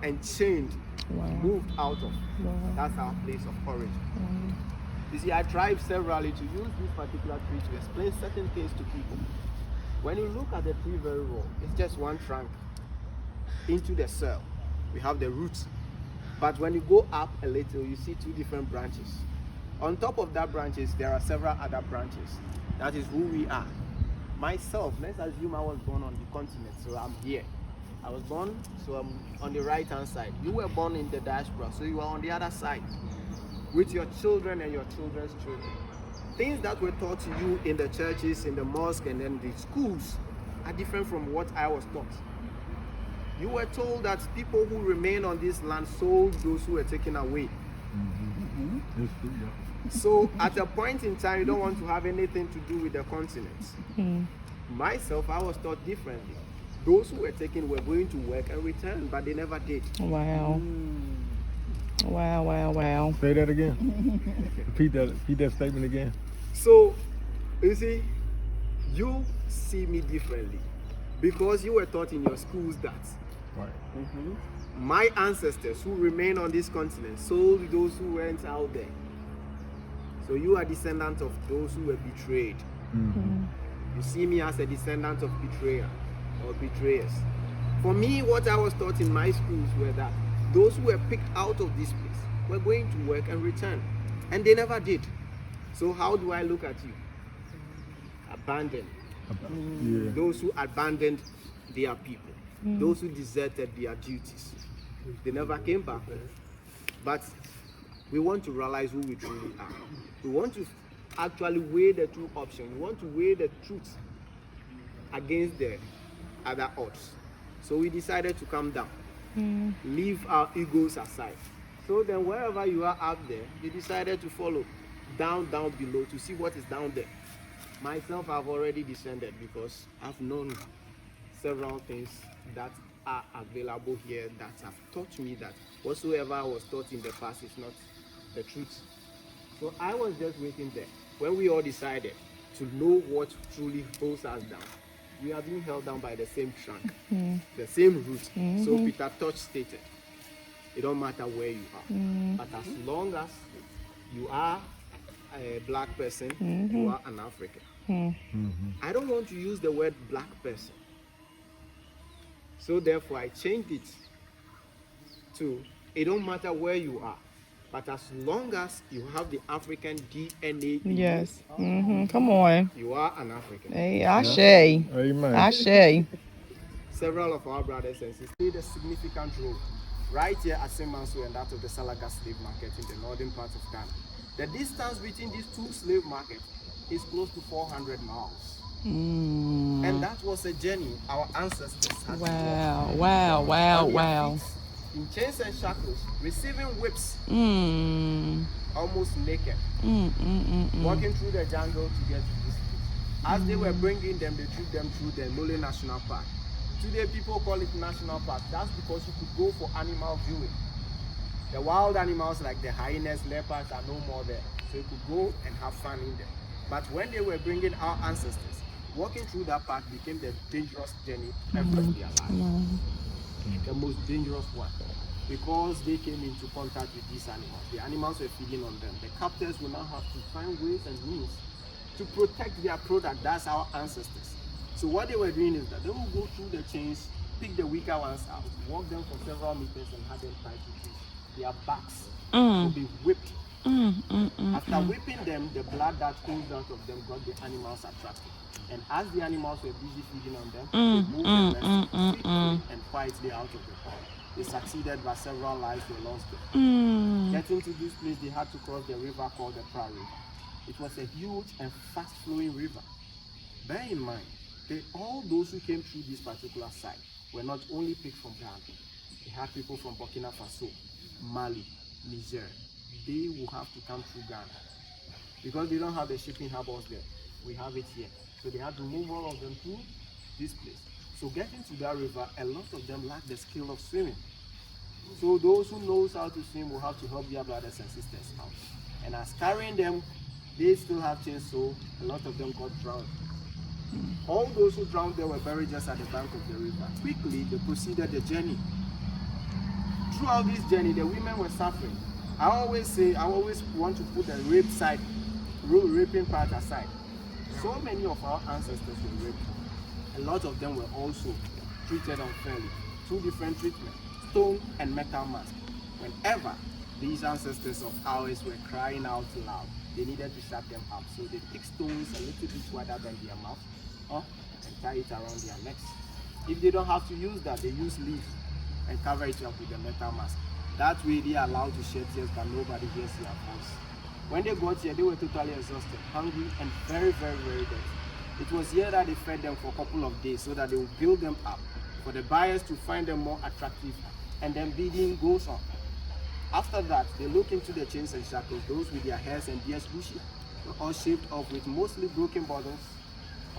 and changed, moved out of. That's our place of origin. You see, I tried severally to use this particular tree to explain certain things to people. When you look at the tree very well, it's just one trunk into the soil. We have the roots. But when you go up a little, you see two different branches. On top of that branches, there are several other branches. That is who we are. Myself, let's assume I was born on the continent, so I'm here. I was born, so I'm on the right-hand side. You were born in the diaspora, so you are on the other side with your children and your children's children. Things that were taught to you in the churches, in the mosque, and then the schools are different from what I was taught. You were told that people who remain on this land sold those who were taken away. So at a point in time, you don't want to have anything to do with the continent. Myself, I was taught differently. Those who were taken were going to work and return, but they never did. Wow. Wow, wow, wow. Say that again. Repeat that statement again. So, you see, you see me differently because you were taught in your schools that my ancestors who remain on this continent sold those who went out there. So you are descendants of those who were betrayed. You see me as a descendant of betrayer or betrayers. For me, what I was taught in my schools were that those who were picked out of this place were going to work and return. And they never did. So how do I look at you? Abandoned. Those who abandoned their people. Those who deserted their duties. They never came back. But we want to realize who we truly are. We want to actually weigh the two options. We want to weigh the truth against the other odds. So we decided to come down. Leave our egos aside. So then wherever you are out there, you decided to follow down below to see what is down there. Myself, I've already descended because I've known several things that are available here that have taught me that whatsoever I was taught in the past is not the truth. So I was just waiting there when we all decided to know what truly holds us down, we are being held down by the same trunk, the same root. So Peter Tosh stated, it don't matter where you are, but as long as you are a black person, you are an African. I don't want to use the word black person. So therefore I changed it to, it don't matter where you are, but as long as you have the African DNA in Yes. you, Come on. you are an African. Hey, Ashe. Amen. Ashe. Several of our brothers and sisters played a significant role right here at Semanso and that of the Salaga slave market in the northern part of Ghana. The distance between these two slave markets is close to 400 miles. And that was a journey our ancestors had to walk. Wow. In chains and shackles, receiving whips, almost naked, walking through the jungle to get to this place. As they were bringing them, they took them through the Nole National Park. Today people call it National Park. That's because you could go for animal viewing. The wild animals like the hyenas, leopards are no more there. So you could go and have fun in there. But when they were bringing our ancestors, walking through that park became the dangerous journey ever in their life. The most dangerous one. Because they came into contact with these animals. The animals were feeding on them. The captors will now have to find ways and means to protect their product. That's our ancestors. So what they were doing is that they will go through the chains, pick the weaker ones out, walk them for several meters and have them tied to trees. Their backs will be whipped. After whipping them, the blood that oozed out of them got the animals attracted. And as the animals were busy feeding on them, they moved them quickly and quietly out of the pond. They succeeded, but several lives were lost there. Getting to this place, they had to cross the river called the Pra River. It was a huge and fast-flowing river. Bear in mind, all those who came through this particular site were not only picked from Ghana. They had people from Burkina Faso, Mali, Niger. They will have to come through Ghana. Because they don't have the shipping harbors there. We have it here. So they had to move all of them through this place. So getting to that river, a lot of them lack the skill of swimming. So those who knows how to swim will have to help their brothers and sisters out. And as carrying them, they still have chains, so a lot of them got drowned. All those who drowned there were buried just at the bank of the river. Quickly, they proceeded the journey. Throughout this journey, the women were suffering. I always want to put the raping part aside. So many of our ancestors were raped. A lot of them were also treated unfairly. Two different treatments, stone and metal mask. Whenever these ancestors of ours were crying out loud, they needed to shut them up. So they pick stones a little bit wider than their mouth and tie it around their necks. If they don't have to use that, they use leaves and cover it up with a metal mask. That way they are allowed to shed tears, but nobody hears their voice. When they got here, they were totally exhausted, hungry, and very, very, very dirty. It was here that they fed them for a couple of days so that they would build them up for the buyers to find them more attractive, and then bidding goes on. After that, they look into the chains and shackles, those with their hairs and beards bushy, all shaped off with mostly broken bottles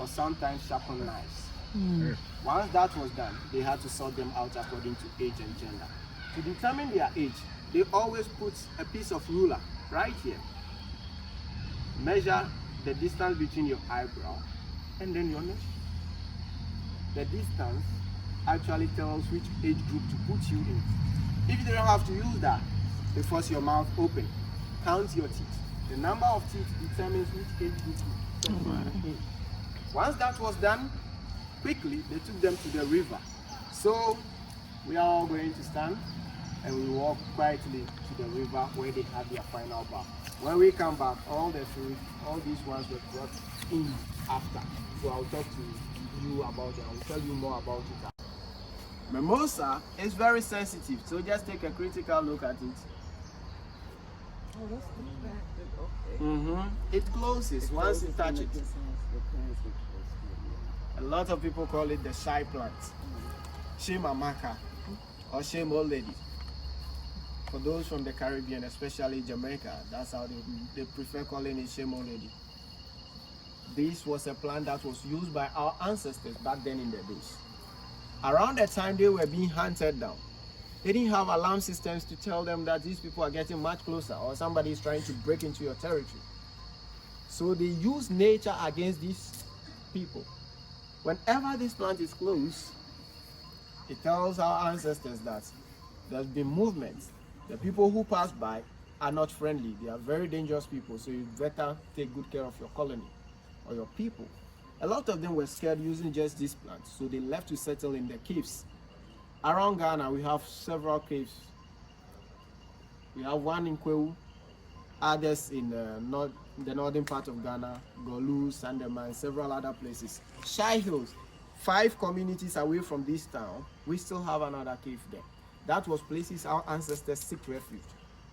or sometimes sharpened knives. Once that was done, they had to sort them out according to age and gender. To determine their age, they always put a piece of ruler right here. Measure the distance between your eyebrow and then your nose. The distance actually tells which age group to put you in. If you don't have to use that, they force your mouth open. Count your teeth. The number of teeth determines which age group you put in. Once that was done, quickly they took them to the river. So we are all going to stand and we walk quietly to the river where they have their final bath. When we come back, all the food, all these ones were brought in after. So I'll talk to you about it. I'll tell you more about it. Mimosa is very sensitive, so just take a critical look at it. Oh, that's the back. Okay. It closes once you touch it. A lot of people call it the shy plant. Shame Amaka or shame old lady. For those from the Caribbean, especially Jamaica, that's how they prefer calling it shame old lady. This was a plant that was used by our ancestors back then in the days. Around the time they were being hunted down, they didn't have alarm systems to tell them that these people are getting much closer or somebody is trying to break into your territory. So they use nature against these people. Whenever this plant is closed, it tells our ancestors that there's been movements. The people who pass by are not friendly. They are very dangerous people. So you better take good care of your colony or your people. A lot of them were scared using just this plant, so they left to settle in the caves. Around Ghana, we have several caves. We have one in Kwewu, others in the northern part of Ghana, Golu, Sandema, and several other places. Shy Hills, 5 communities away from this town, we still have another cave there. That was places our ancestors seek refuge.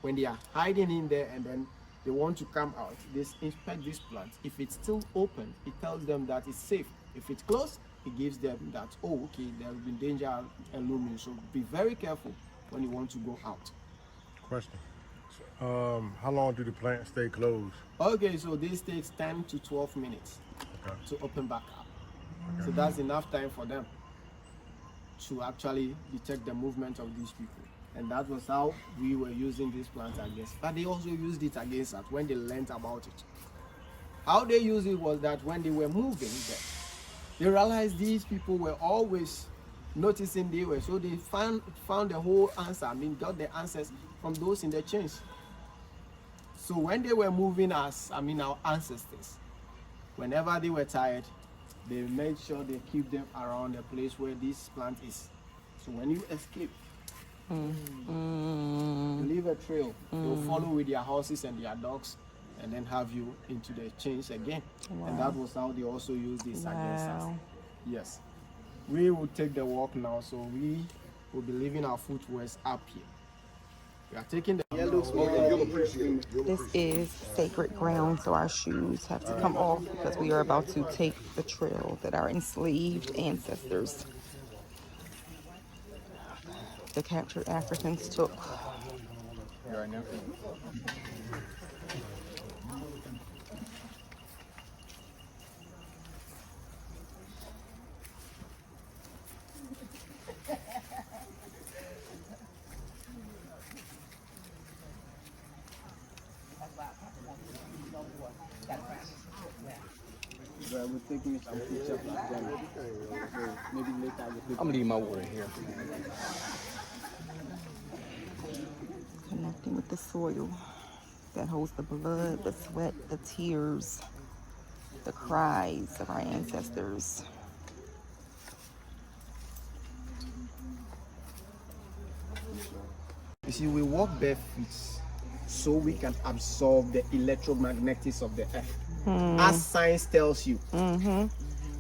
When they are hiding in there and then they want to come out, they inspect this plant. If it's still open, it tells them that it's safe. If it's closed, it gives them that, oh, okay, there's been danger looming. So be very careful when you want to go out. Question. How long do the plants stay closed? Okay, so this takes 10 to 12 minutes to open back up. Okay. So that's enough time for them to actually detect the movement of these people. And that was how we were using this plant against. But they also used it against us when they learned about it. How they used it was that when they were moving there, they realized these people were always noticing they were. So they found the whole answer. I mean, got the answers from those in the chains. So when they were moving our ancestors, whenever they were tired, they made sure they keep them around the place where this plant is. So when you escape, you leave a trail. They'll follow with their horses and their dogs and then have you into the chains again. Wow. And that was how they also used this against us. Yes. We will take the walk now, so we will be leaving our footwears up here. We are taking the This is sacred ground, so our shoes have to come off because we are about to take the trail that our enslaved ancestors, the captured Africans, took. I'm leaving my water here. Connecting with the soil that holds the blood, the sweat, the tears, the cries of our ancestors. You see, we walk barefoot so we can absorb the electromagnetics of the earth, as science tells you.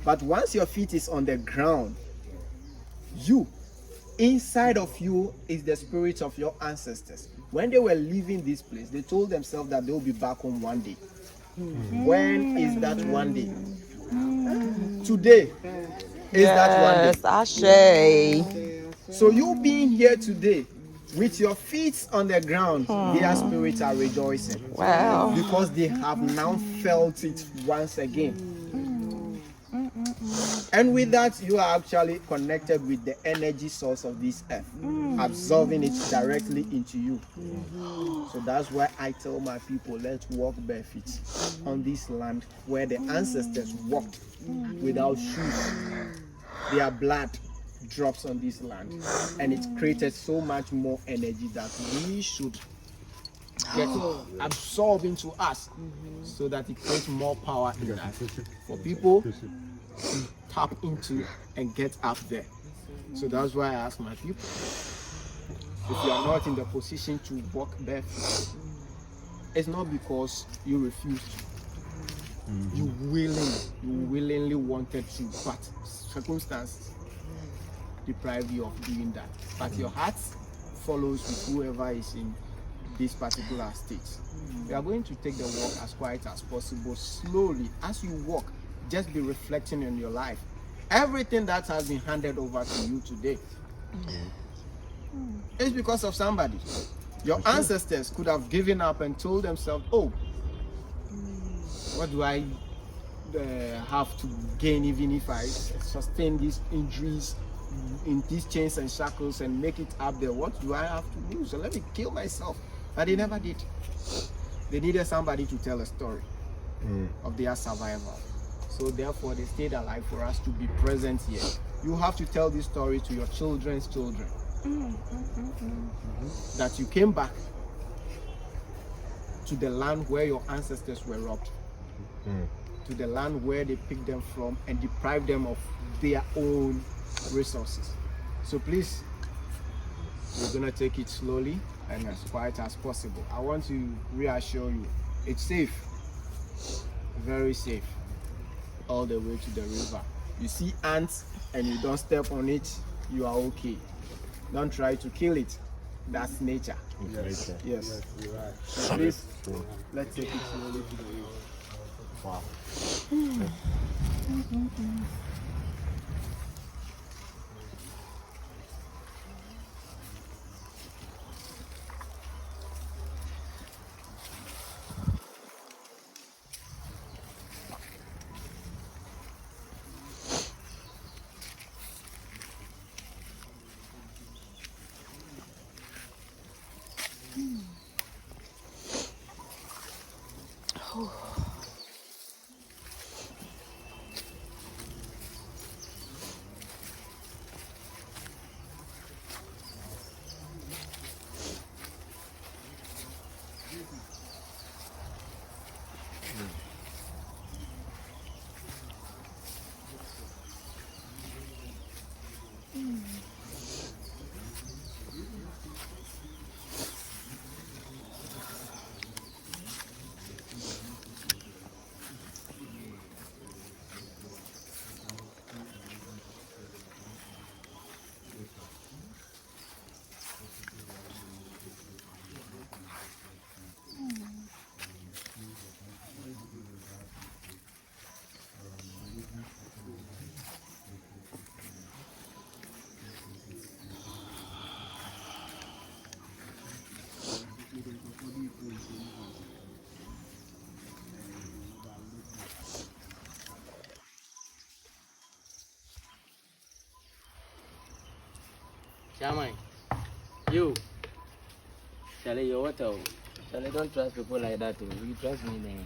But once your feet is on the ground, inside of you is the spirit of your ancestors. When they were leaving this place, they told themselves that they will be back home one day. When is that one day? Today is that one day. Ashe. So you being here today with your feet on the ground, their spirits are rejoicing. Wow. Because they have now felt it once again. And with that, you are actually connected with the energy source of this earth, absorbing it directly into you. So that's why I tell my people, let's walk barefoot on this land where the ancestors walked without shoes. Their blood drops on this land, and it created so much more energy that we should get absorbed into us, so that it creates more power in us for people to tap into and get up there. So that's why I ask my people, if you are not in the position to walk barefoot, it's not because you refused. You willingly wanted to, but circumstances deprive you of doing that. But your heart follows with whoever is in this particular state. We are going to take the walk as quiet as possible. Slowly, as you walk, just be reflecting on your life. Everything that has been handed over to you today is because of somebody. Your ancestors could have given up and told themselves, oh, what do I have to gain even if I sustain these injuries in these chains and shackles and make it up there? What do I have to do? So let me kill myself. But they never did. They needed somebody to tell a story. of their survival. So therefore, they stayed alive for us to be present here. You have to tell this story to your children's children. That you came back to the land where your ancestors were robbed, to the land where they picked them from and deprived them of their own resources. So please, we're gonna take it slowly and as quiet as possible. I want to reassure you, it's safe, very safe, all the way to the river. You see ants and you don't step on it, you are okay. Don't try to kill it. That's nature. Yes. Yes. You're right. So please, let's take it slowly to the river. Wow. Shaman, you. Charlie, you're what? Charlie, don't trust people like that. You trust me, man.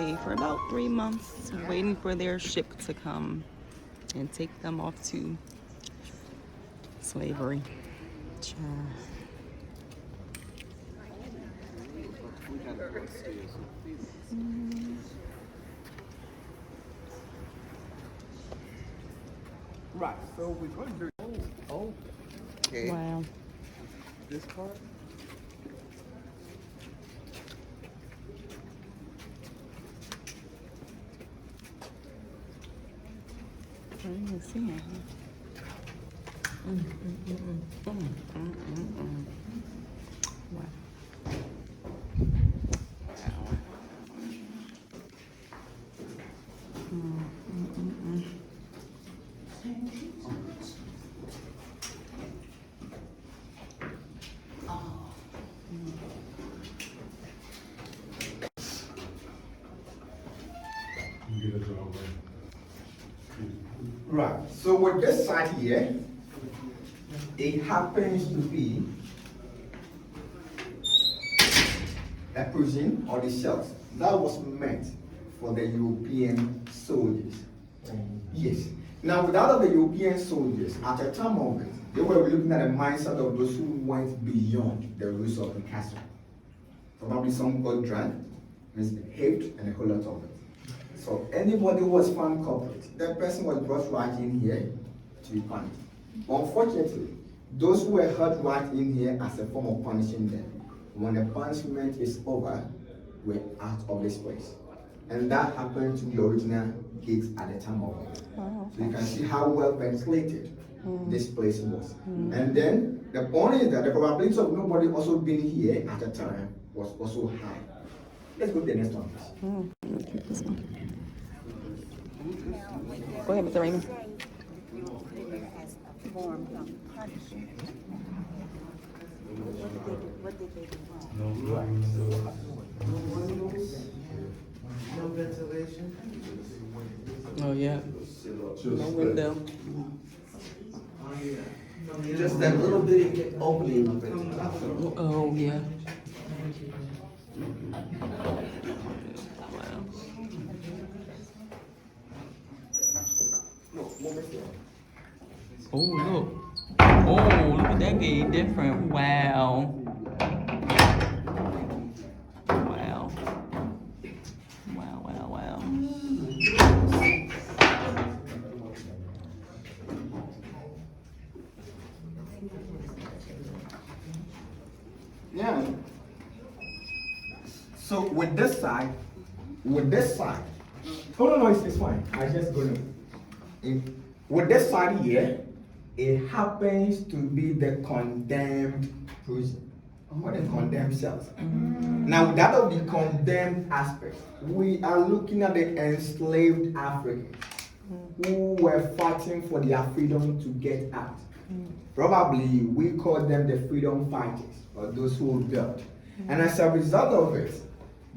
slave for about 3 months, waiting for their ship to come and take them off to slavery. Right, so we're going to do. Oh, okay. Wow. This part. I didn't even see it. Wow. Right. So with this side here, it happens to be a prison or the shells that was meant for the European soldiers. Yes. Now, without the European soldiers, at the time of it, they were looking at the mindset of those who went beyond the rules of the castle. Probably some got drunk, misbehaved, and a whole lot of it. So anybody who was found culprit, that person was brought right in here to be punished. Unfortunately, those who were held right in here as a form of punishing them, when the punishment is over, were out of this place. And that happened to the original gates at the time of it. Oh, so you can see how well ventilated this place was. And then the point is that the probability of nobody also being here at the time was also high. Let's go to the next one, please. Go ahead, Mr. Raymond. What did they do wrong? No ventilation. Oh, yeah. No window. Just that little bitty opening of it. Oh, yeah. Oh, look. Oh, look at that getting different. Wow. Wow. Wow, wow, wow. Yeah. So with this side, oh no, it's fine. I just go in. With this side here, it happens to be the condemned prison or the condemned cells. Now, that of the condemned aspect, we are looking at the enslaved Africans who were fighting for their freedom to get out. Probably we call them the freedom fighters or those who rebelled. And as a result of it,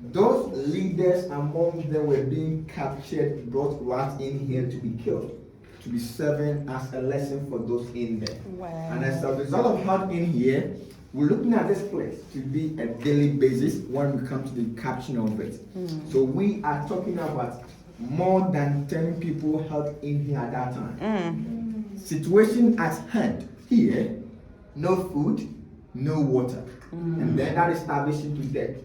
those leaders among them were being captured, brought right in here to be killed, to be serving as a lesson for those in there. Wow. And as a result of that in here, we're looking at this place to be a daily basis when we come to the caption of it. So we are talking about more than 10 people held in here at that time. Situation at hand here, no food, no water. And then that established to death.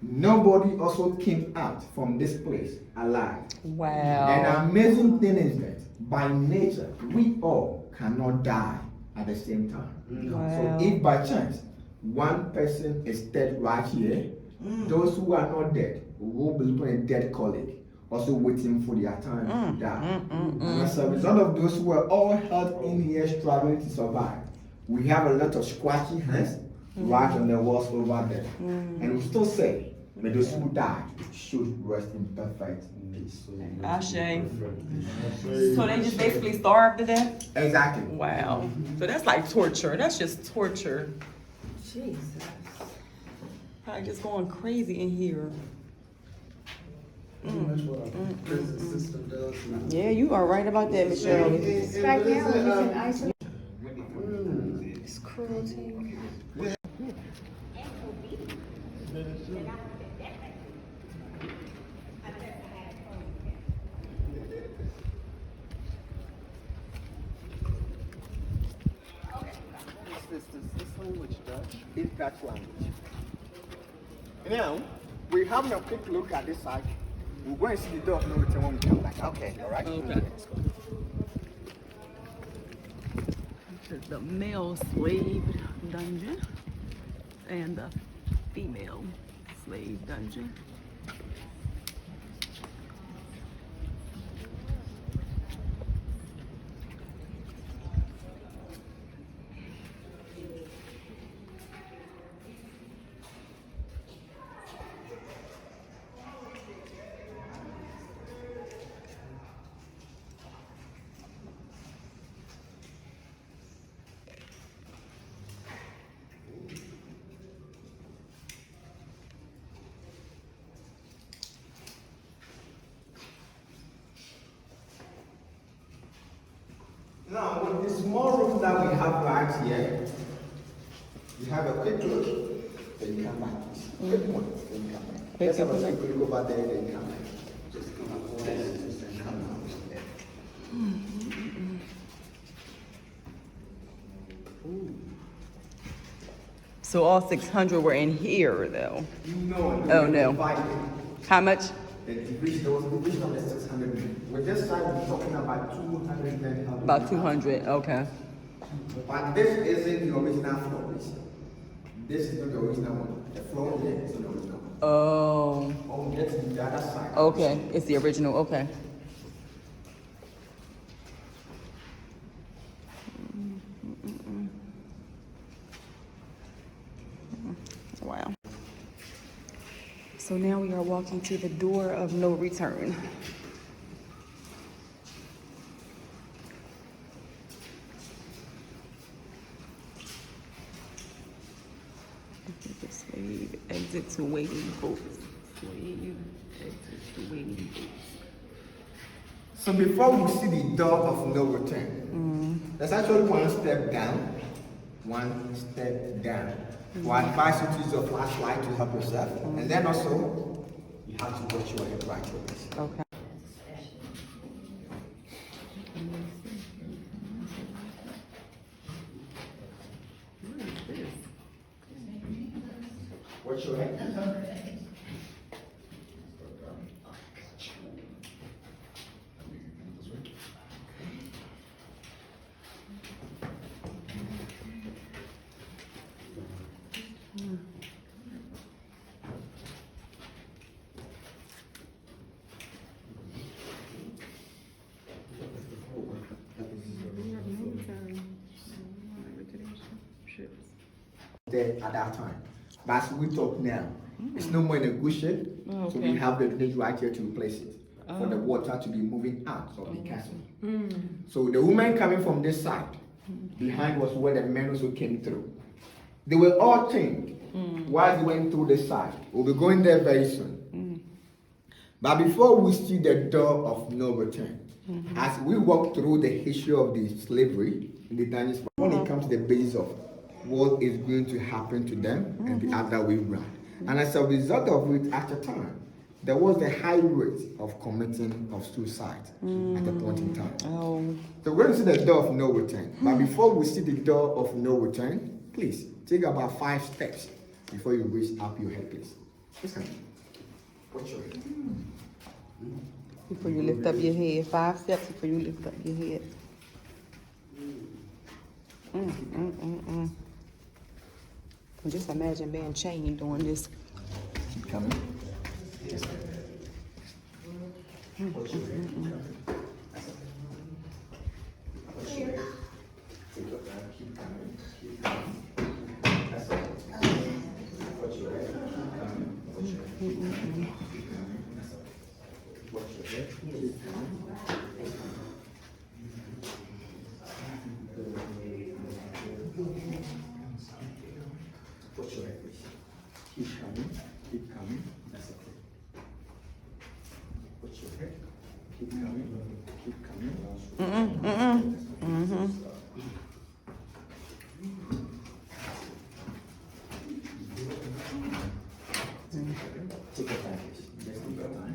Nobody also came out from this place alive. Wow. And the amazing thing is that by nature, we all cannot die at the same time. Wow. So if by chance one person is dead right here, those who are not dead will be looking at a dead colleague, also waiting for their time to die. And as a result of those who are all held in here struggling to survive, we have a lot of scratchy hands right on the walls over there. And we still say, may those who died should rest in perfect peace. Ashe. So they just basically starved to death? Exactly. Wow. So that's like torture. That's just torture. Jesus. Probably just going crazy in here. That's what our prison system does. Yeah, you are right about that, Michelle. Right now, it's in isolation. It's cruelty. language, Dutch? It's Dutch language. Now, we're having a quick look at this side. We're going to see the door of no return when we come back. Okay, all right? Okay. This is the male slave dungeon and the female slave dungeon. Now, with the small room that we have right here, you have a quick look, then you come back. Quick one, then you come back. Let's have a quick look over there, then you come back. Just come up there, and come out there. So all 600 were in here, though? No. Oh, no. How much? The division, there was a division of the 600 men. With this side, we're talking about 200 men. About 200, okay. But this isn't the original floor. This is not the original one. The floor here is not the original one. Oh. Oh, that's the other side. Okay, it's the original, okay. Wow. So now we are walking to the door of no return. Slave exit to waiting boats. Slave exit to waiting boats. So before we see the door of no return, there's actually one step down. One step down. We advise you to use your flashlight to help yourself. And then also, you have to watch your head right here. Okay. Watch your head. There at that time. But as we talk now, it's no more in a good shape. So we have the bridge right here to replace it for the water to be moving out of the castle. So the women coming from this side, behind was where the men also came through. They were all chained while they went through this side. We'll be going there very soon. But before we see the door of no return, as we walk through the history of the slavery in the Danish, when it comes to the basis of what is going to happen to them and the other way around. And as a result of it, at the time, there was a high rate of committing of suicide at the point in time. So we're going to see the door of no return. But before we see the door of no return, please take about 5 steps before you reach up your head, please. Listen. Watch your head. Before you lift up your head, 5 steps before you lift up your head. Just imagine being chained doing this. Keep coming. Yes. Watch your head. Watch your head. Take your time. Keep coming. Keep coming. That's it. Watch your head. Keep coming. Watch your head. Keep coming. Keep coming. That's it. Watch your head. Keep coming. Watch your head, please. Keep coming. Keep coming. That's okay. Watch your head. Keep coming. Keep coming. Take your time, please. Just take your time.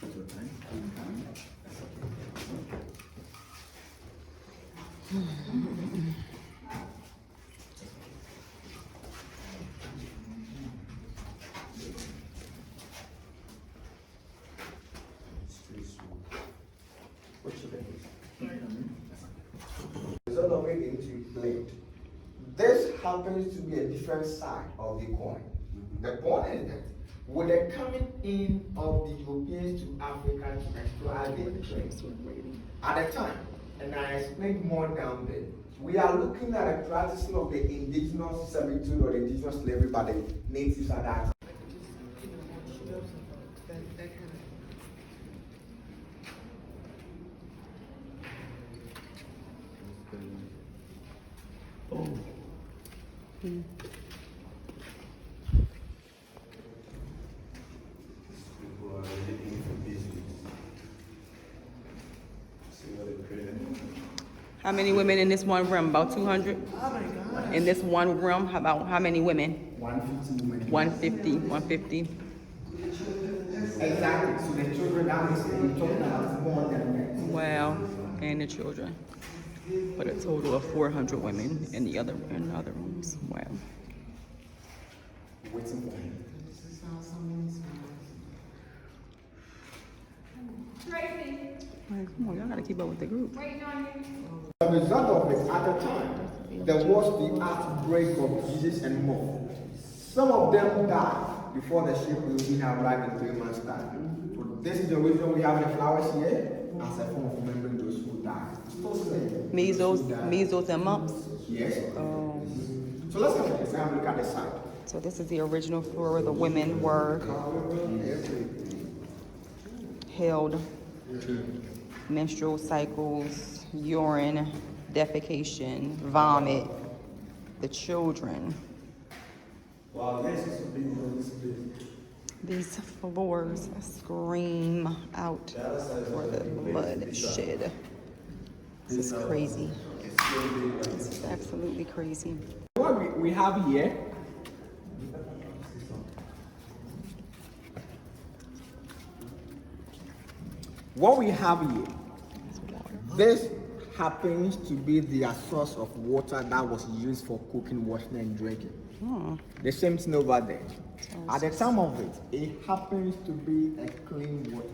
Take your time. Keep coming. That's okay. Result of it into blade. This happens to be a different side of the coin. The point is that with the coming in of the Europeans to Africa to explore the trade, at the time, and I explained more down there, we are looking at a practicing of the indigenous servitude or the indigenous slavery by the natives at that time. How many women in this one room? About 200? In this one room, about how many women? 150 women. 150, 150. Exactly. So the children now is talking about more than that. Wow, and the children. But a total of 400 women in the other rooms. Wow. Waiting for him. Come on, y'all gotta keep up with the group. As a result of it, at the time, there was the outbreak of disease and more. Some of them died before the ship will be arrived in 3 months' time. So this is the reason we have the flowers here as a form of remembering those who died. Measles and mumps? Yes. So let's have a look at the side. So this is the original floor where the women were held. Menstrual cycles, urine, defecation, vomit, the children. Wow, this is a big one. These floors scream out for the bloodshed. This is crazy. This is absolutely crazy. What we have here, this happens to be their source of water that was used for cooking, washing, and drinking. The same thing over there. At the time of it, it happens to be a clean water.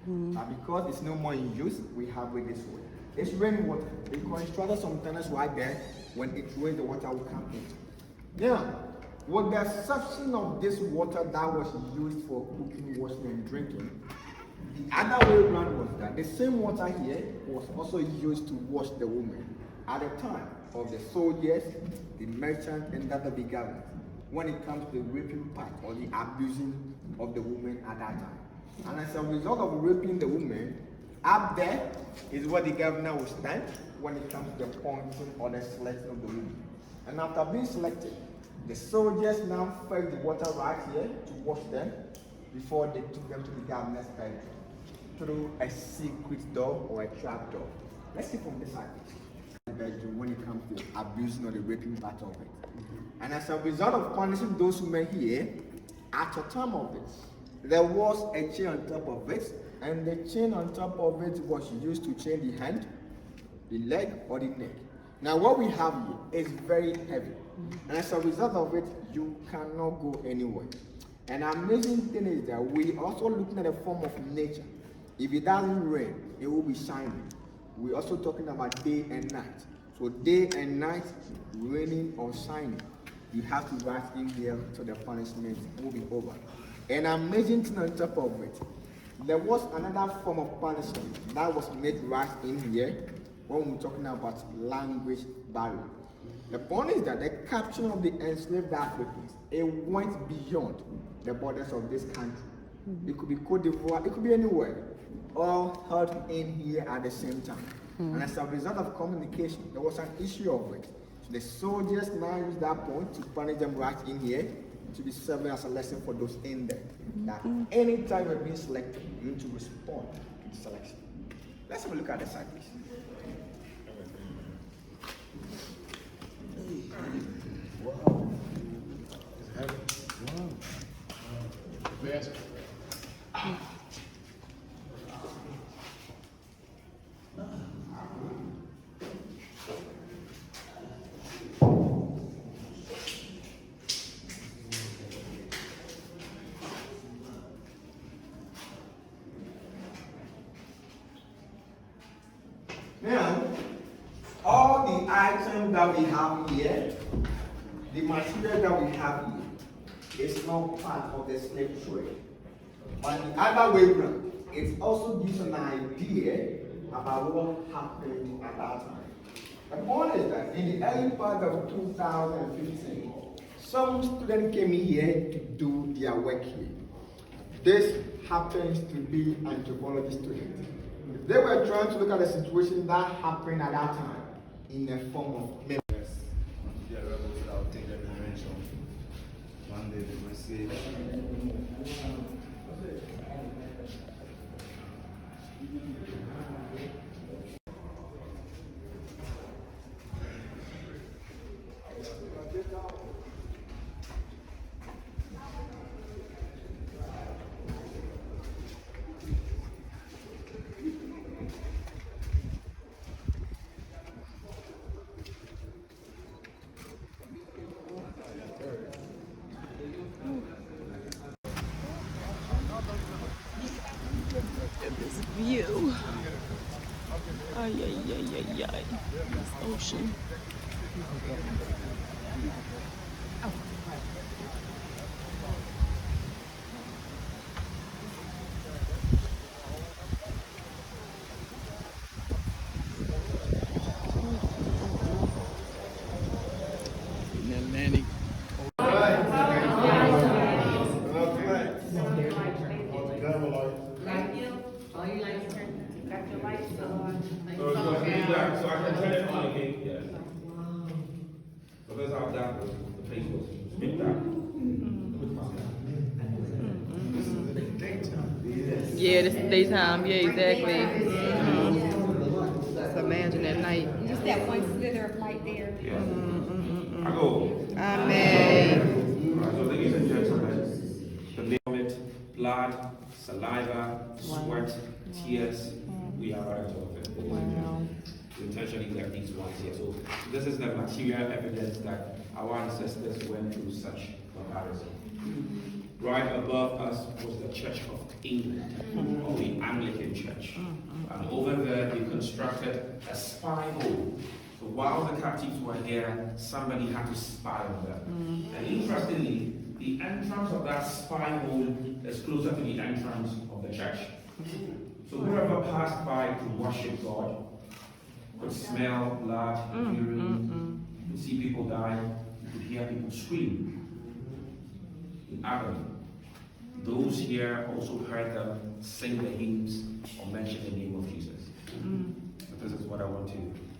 But because it's no more in use, we have it this way. It's rainwater. They constructed some tunnels right there. When it rains, the water will come in. Now, with the exception of this water that was used for cooking, washing, and drinking, the other way around was that the same water here was also used to wash the women at the time of the soldiers, the merchants, and that of the government, when it comes to the raping part or the abusing of the women at that time. And as a result of raping the women, up there is where the governor will stand when it comes to the pointing or the selection of the women. And after being selected, the soldiers now fetch the water right here to wash them before they took them to the governor's bedroom through a secret door or a trap door. Let's see from this side. Bedroom when it comes to abusing or the raping part of it. And as a result of punishing those women here, at the time of this, there was a chain on top of it, and the chain on top of it was used to chain the hand, the leg, or the neck. Now what we have here is very heavy, and as a result of it, you cannot go anywhere. And the amazing thing is that we also looking at a form of nature. If it doesn't rain, it will be shining. We're also talking about day and night. So day and night, raining or shining, you have to rise in here to the punishment moving over. An amazing thing on top of it, there was another form of punishment that was made right in here when we're talking about language barrier. The point is that the capture of the enslaved Africans, it went beyond the borders of this country. It could be Cote d'Ivoire, it could be anywhere, all held in here at the same time. And as a result of communication, there was an issue of it. So the soldiers now use that point to punish them right in here, to be serving as a lesson for those in there. That anytime you're being selected, you need to respond to the selection. Let's have a look at the side, please. Wow. It's heavy. Wow. Yes. Now, all the items that we have here, the material that we have here, is not part of the slave trade. But the other way around, it also gives an idea about what happened at that time. The point is that in the early part of 2015, some students came here to do their work here. This happens to be anthropology students. They were trying to look at the situation that happened at that time in the form of memories. The rebels without taking revenge on one day they will say this view. Ay, ay, ay, ay, ay. This ocean. Atlantic. So I can turn it on again. Yes. So that's how that was. The face was spit out. Yeah, this is daytime. Yeah, exactly. Just imagine at night. Just that one slither of light there. Yeah. I go. Amen. Right, so ladies and gentlemen, the name it, blood, saliva, sweat, tears, we have evidence of it. Wow. We intentionally left these ones here. So this is the material evidence that our ancestors went through such comparison. Right above us was the Church of England, or the Anglican Church. And over there they constructed a spy hole. So while the captives were here, somebody had to spy on them. And interestingly, the entrance of that spy hole is closer to the entrance of the church. So whoever passed by to worship God could smell blood, urine, could see people die, you could hear people scream in agony. Those here also heard them sing the hymns or mention the name of Jesus. So this is what I want to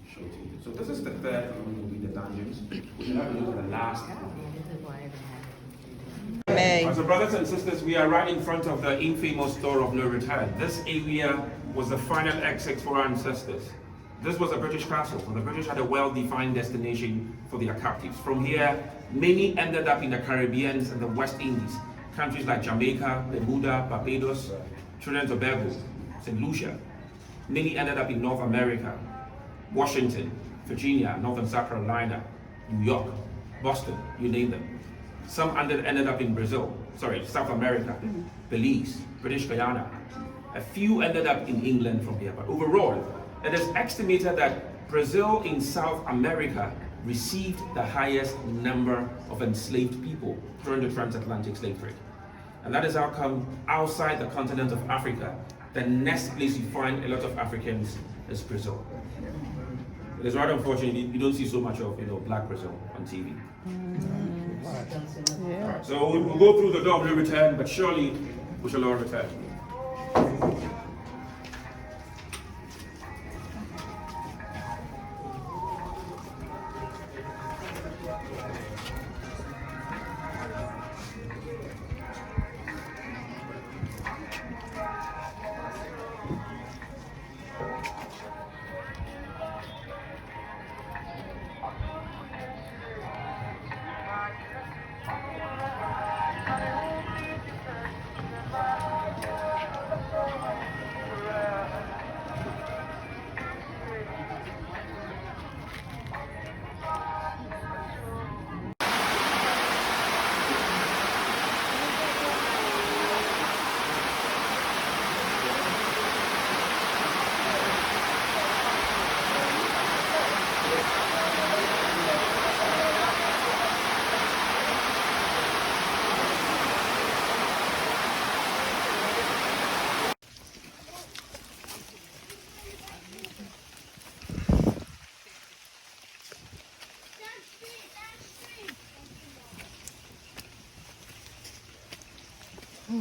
show to you. So this is the third room, will be the dungeons. We should have a look at the last room. So brothers and sisters, we are right in front of the infamous door of no return. This area was the final exit for our ancestors. This was a British castle, and the British had a well-defined destination for their captives. From here, many ended up in the Caribbean and the West Indies, countries like Jamaica, Bermuda, Barbados, Trinidad and Tobago, St. Lucia. Many ended up in North America, Washington, Virginia, Northern South Carolina, New York, Boston, you name them. Some ended up in South America, Belize, British Guyana. A few ended up in England from here, but overall, it is estimated that Brazil in South America received the highest number of enslaved people during the transatlantic slave trade. And that is how come outside the continent of Africa, the next place you find a lot of Africans is Brazil. It is rather unfortunate you don't see so much of black Brazil on TV. Yeah. Right, so we'll go through the door of no return, but surely we shall all return.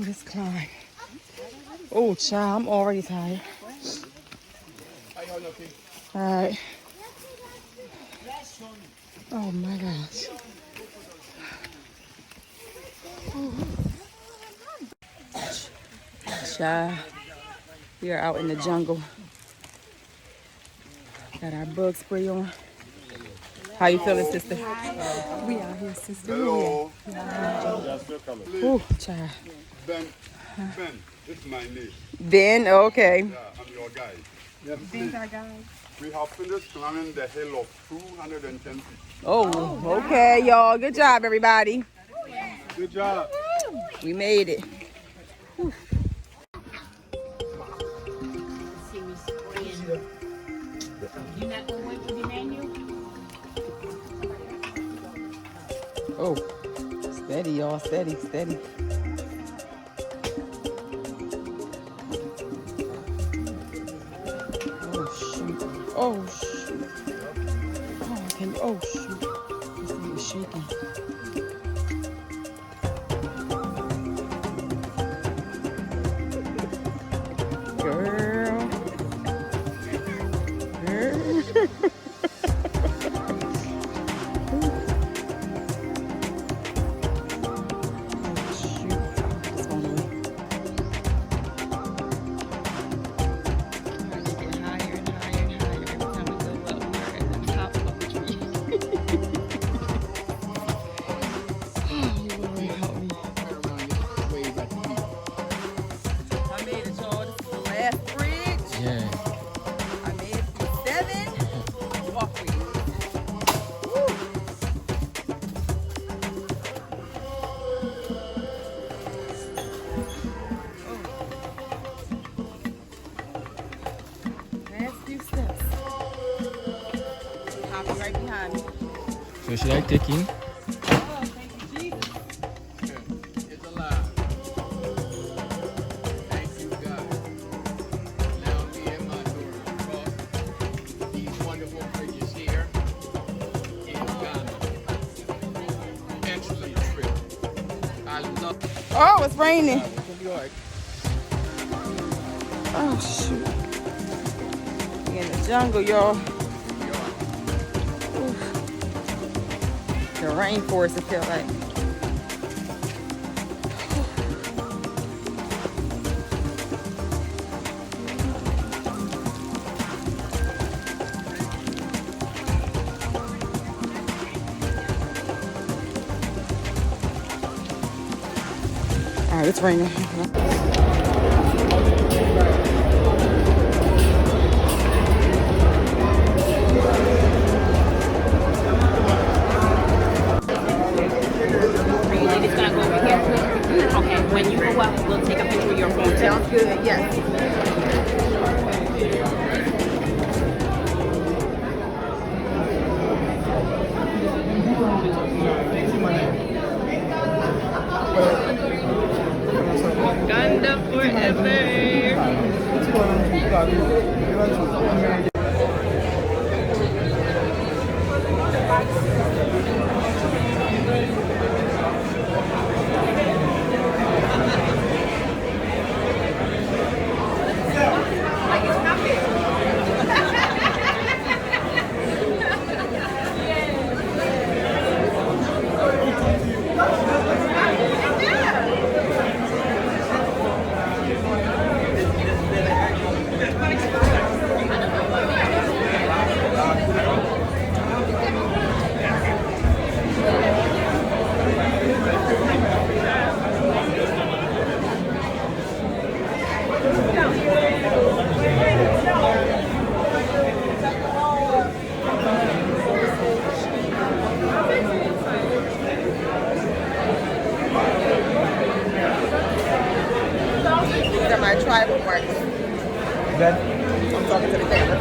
this climb. Oh, child, I'm already tired. All right. Oh my gosh. Child, we are out in the jungle. Got our bug spray on. How you feeling, sister? We out here, sister. Hello. Oh, child. Ben, this is my name. Ben, okay. Yeah, I'm your guide. Yes, Ben's our guide. We have finished climbing the hill of 210 feet. Oh, okay, y'all. Good job, everybody. Good job. We made it. You're not going to wait for the menu? Oh, steady, y'all. Steady, steady. Oh, shoot. Oh, shoot. Oh, can you? Oh, shoot. This thing is shaking. Girl. Girl. So should I take in? It's alive. Thank you, God. Now me and my daughter cross these wonderful bridges here in Ghana. Excellent trip. I love. Oh, it's raining. Oh, shoot. We in the jungle, y'all. The rainforest, it felt like. All right, it's raining. Okay, when you go up, we'll take a picture with your phone. Sounds good, yes. Uganda forever. My tribal marks. I'm talking to the camera.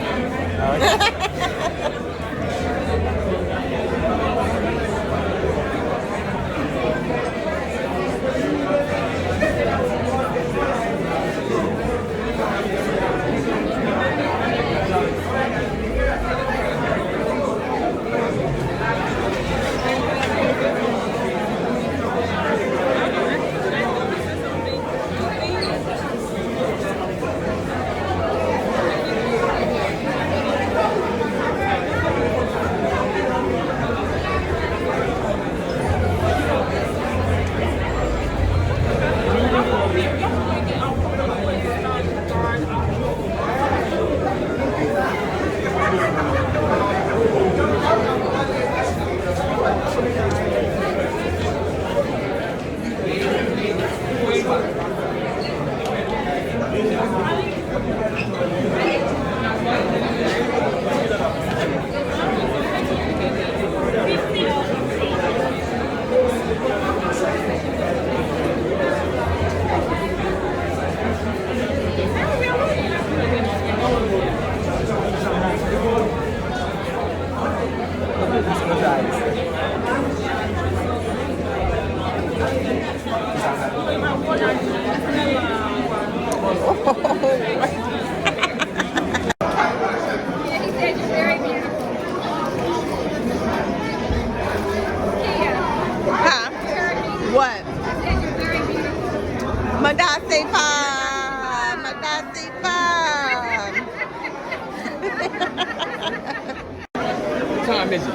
busy.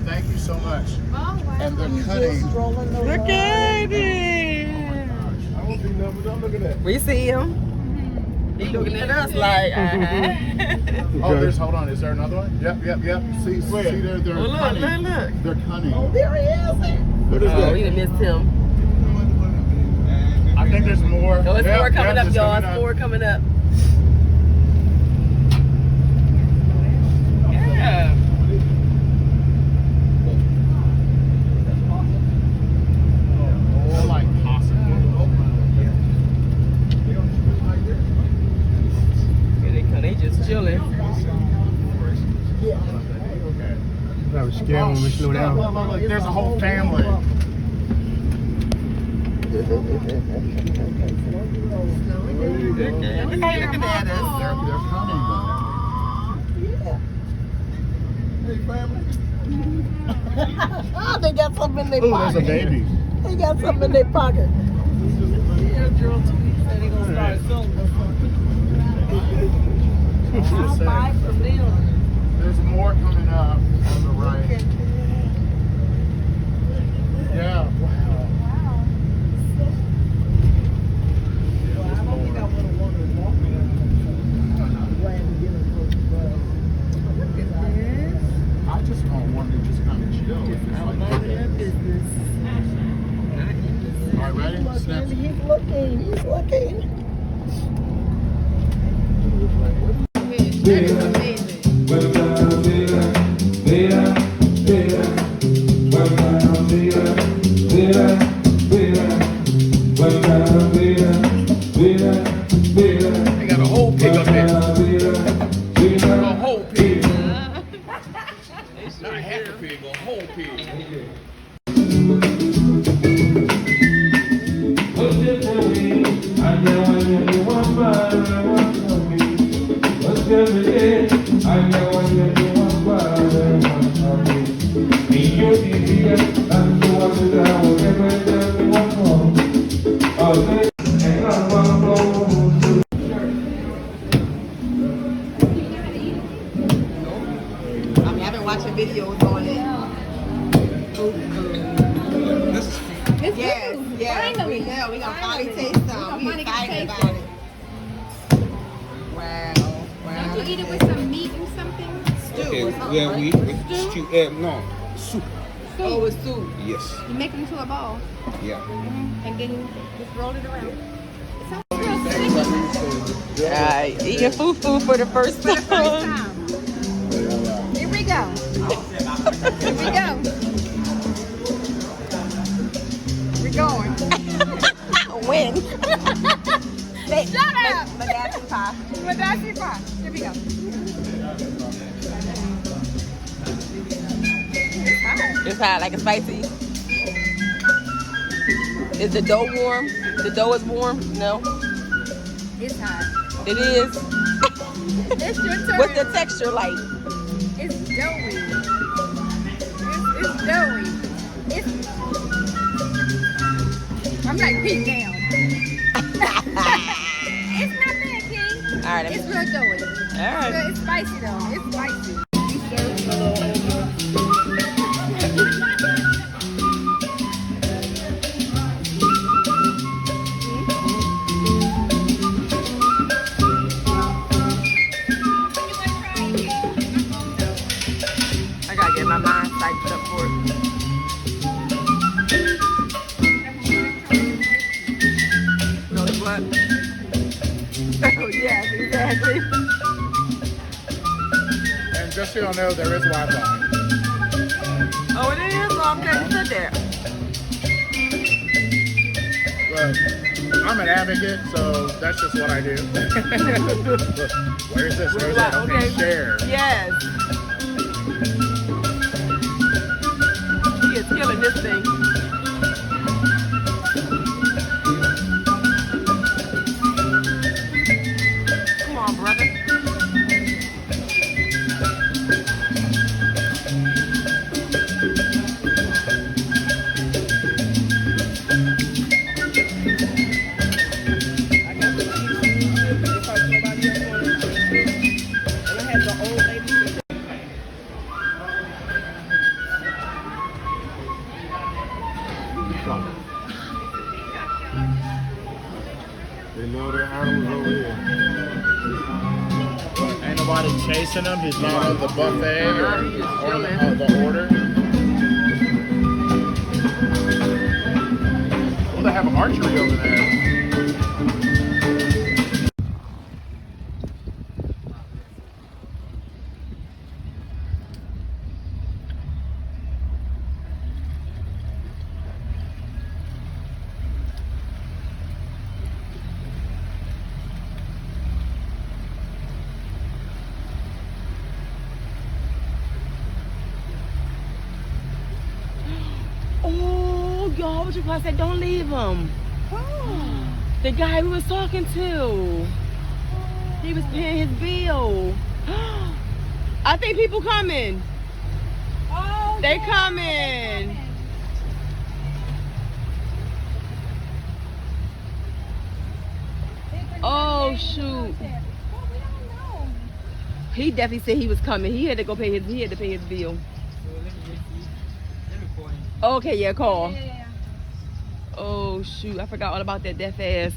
Thank you so much. And they're cutting. Look at it. Look at that. We see him. He looking at us like, Oh, hold on. Is there another one? Yep. See there, they're cunning. Look. They're cunning. Oh, there he is. What is that? We done missed him. I think there's more. Oh, it's more coming up, y'all. It's more coming up. Yeah. They just chilling. That was scary when we slow down. Look, there's a whole family. Look at us. They're coming. Hey, family. Oh, they got something in their pocket. Oh, there's a baby. They got something in their pocket. Yeah, girl, 2 weeks said he gonna start soon. I'll buy from them. There's more coming up on the right. Yeah, wow. I just want one to just kind of chill. All right, ready? Snap. He's looking. That is amazing. They got a whole pig up there. A whole pig. Not half a pig, a whole pig. I've been watching videos on it. Yes. We gonna finally taste some. We excited about it. Wow. Don't you eat it with some meat or something? Stew. Okay, yeah, we stew. No, soup. Oh, it's soup. Yes. You make it into a ball. Yeah. And then you just roll it around. It sounds real Alright, eating fufu for the first time. Here we go. Here we go. We're going. When? Shut up! Madassy pie. Madassy pie. Here we go. It's hot, like it's spicy. Is the dough warm? The dough is warm? No? It's hot. It is? It's your turn. What's the texture like? It's doughy. It's doughy. I'm like, peek down. It's not bad, King. All right. It's real doughy. All right. It's spicy though. It's spicy. I gotta get my mind psyched up for it. Knows what? Oh, yes, exactly. And just so you know, there is Wi-Fi. Oh, it is? Well, I'm glad you said that. Well, I'm an advocate, so that's just what I do. Where's this? Where's that? Okay, share. Yes. He is killing this thing. Come on, brother. They know their animals over here. Ain't nobody chasing them. He's not on the buffet or the order. Well, they have archery over there. Oh, y'all, what you guys said? Don't leave him. Oh. The guy we was talking to. He was paying his bill. I think people coming. Oh, they coming. Oh shoot. He definitely said he was coming. He had to go pay his. He had to pay his bill. Okay, yeah, call. Yeah. Oh shoot, I forgot all about that fast.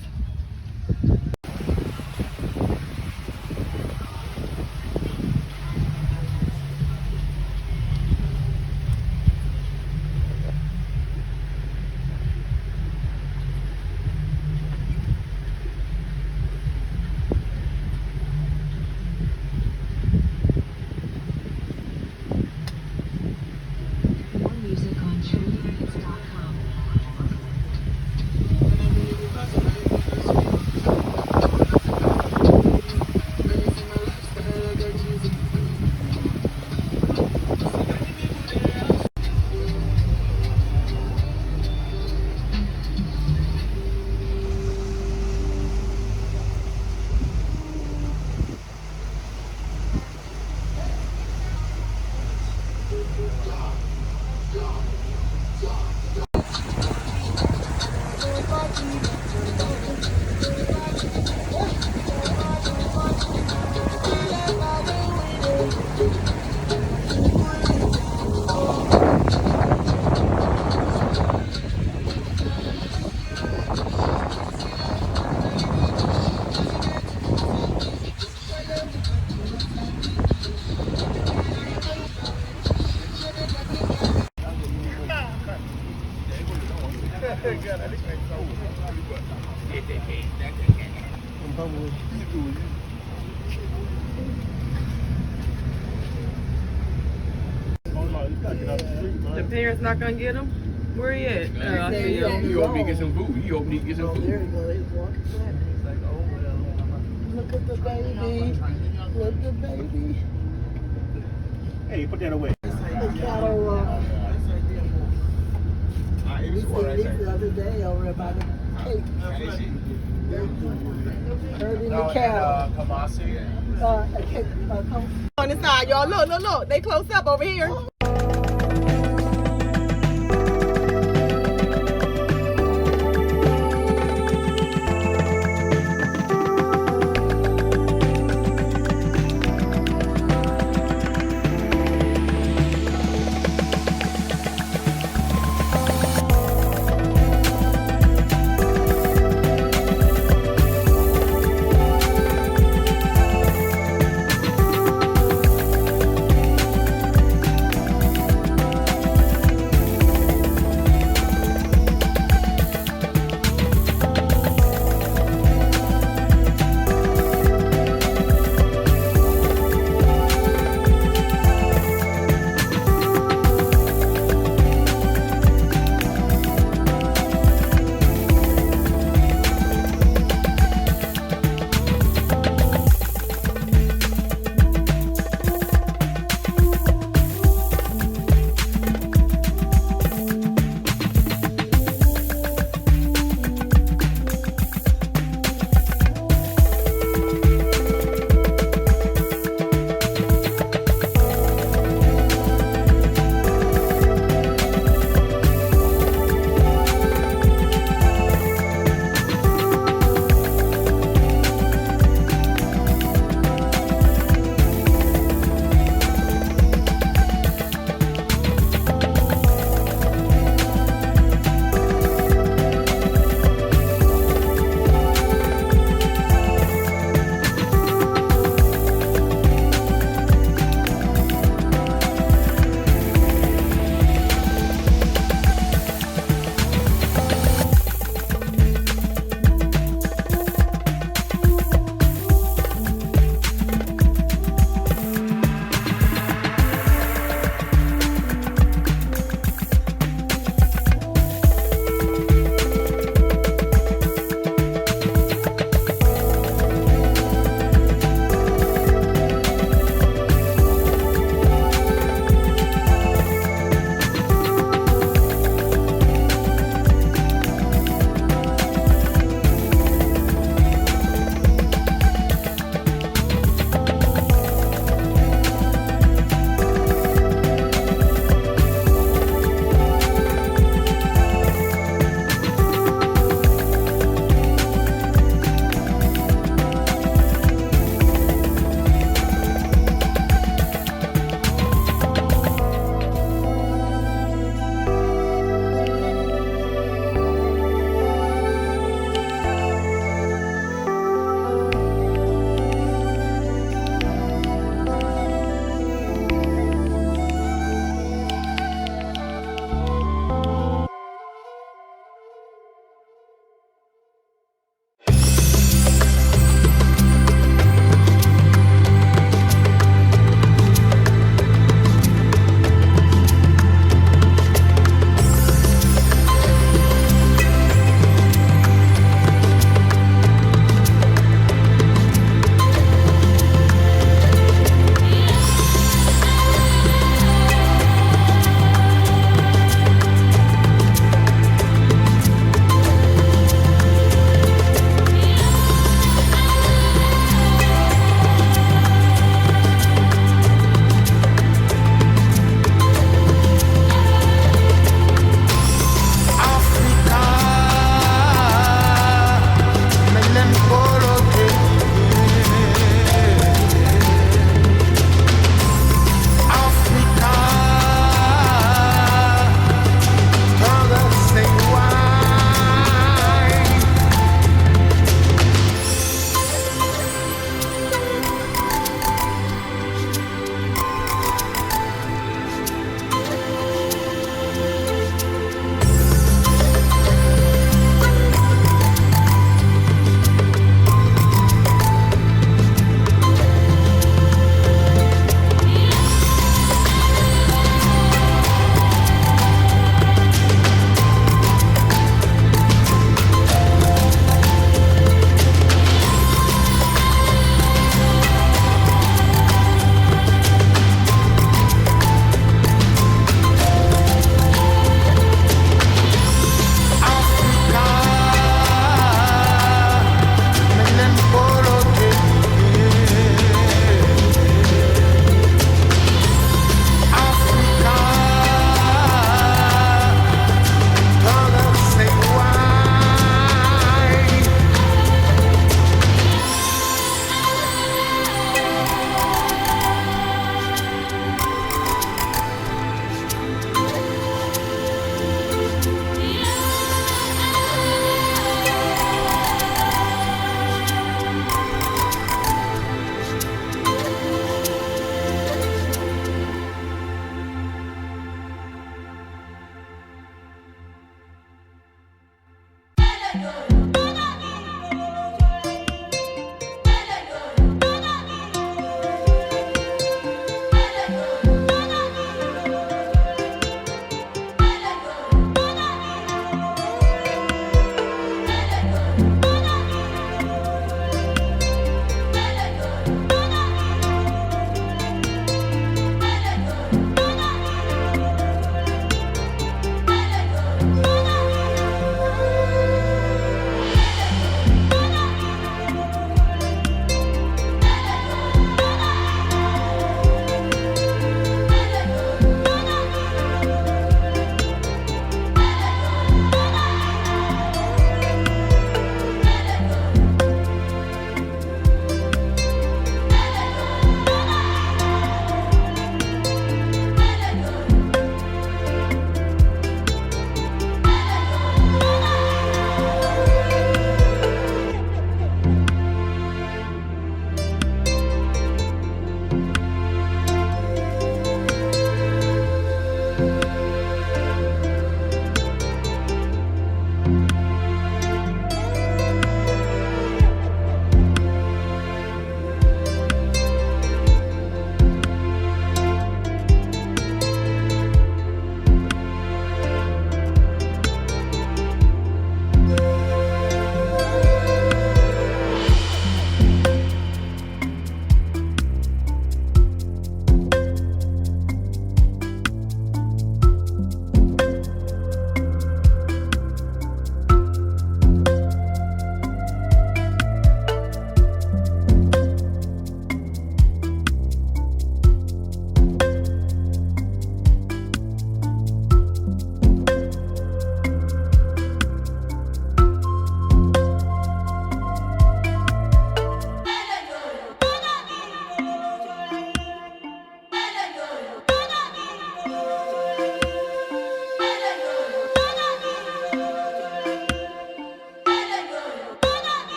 The parents not gonna get him? Where he at? I see him. He hope he get some food. He hope he get some food. There you go. He's walking flat. He's like, oh well. Look at the baby. Look at the baby. Hey, put that away. The cattle. We said this the other day over about the cake. Herding the cattle. On the side, y'all. Look. They close up over here.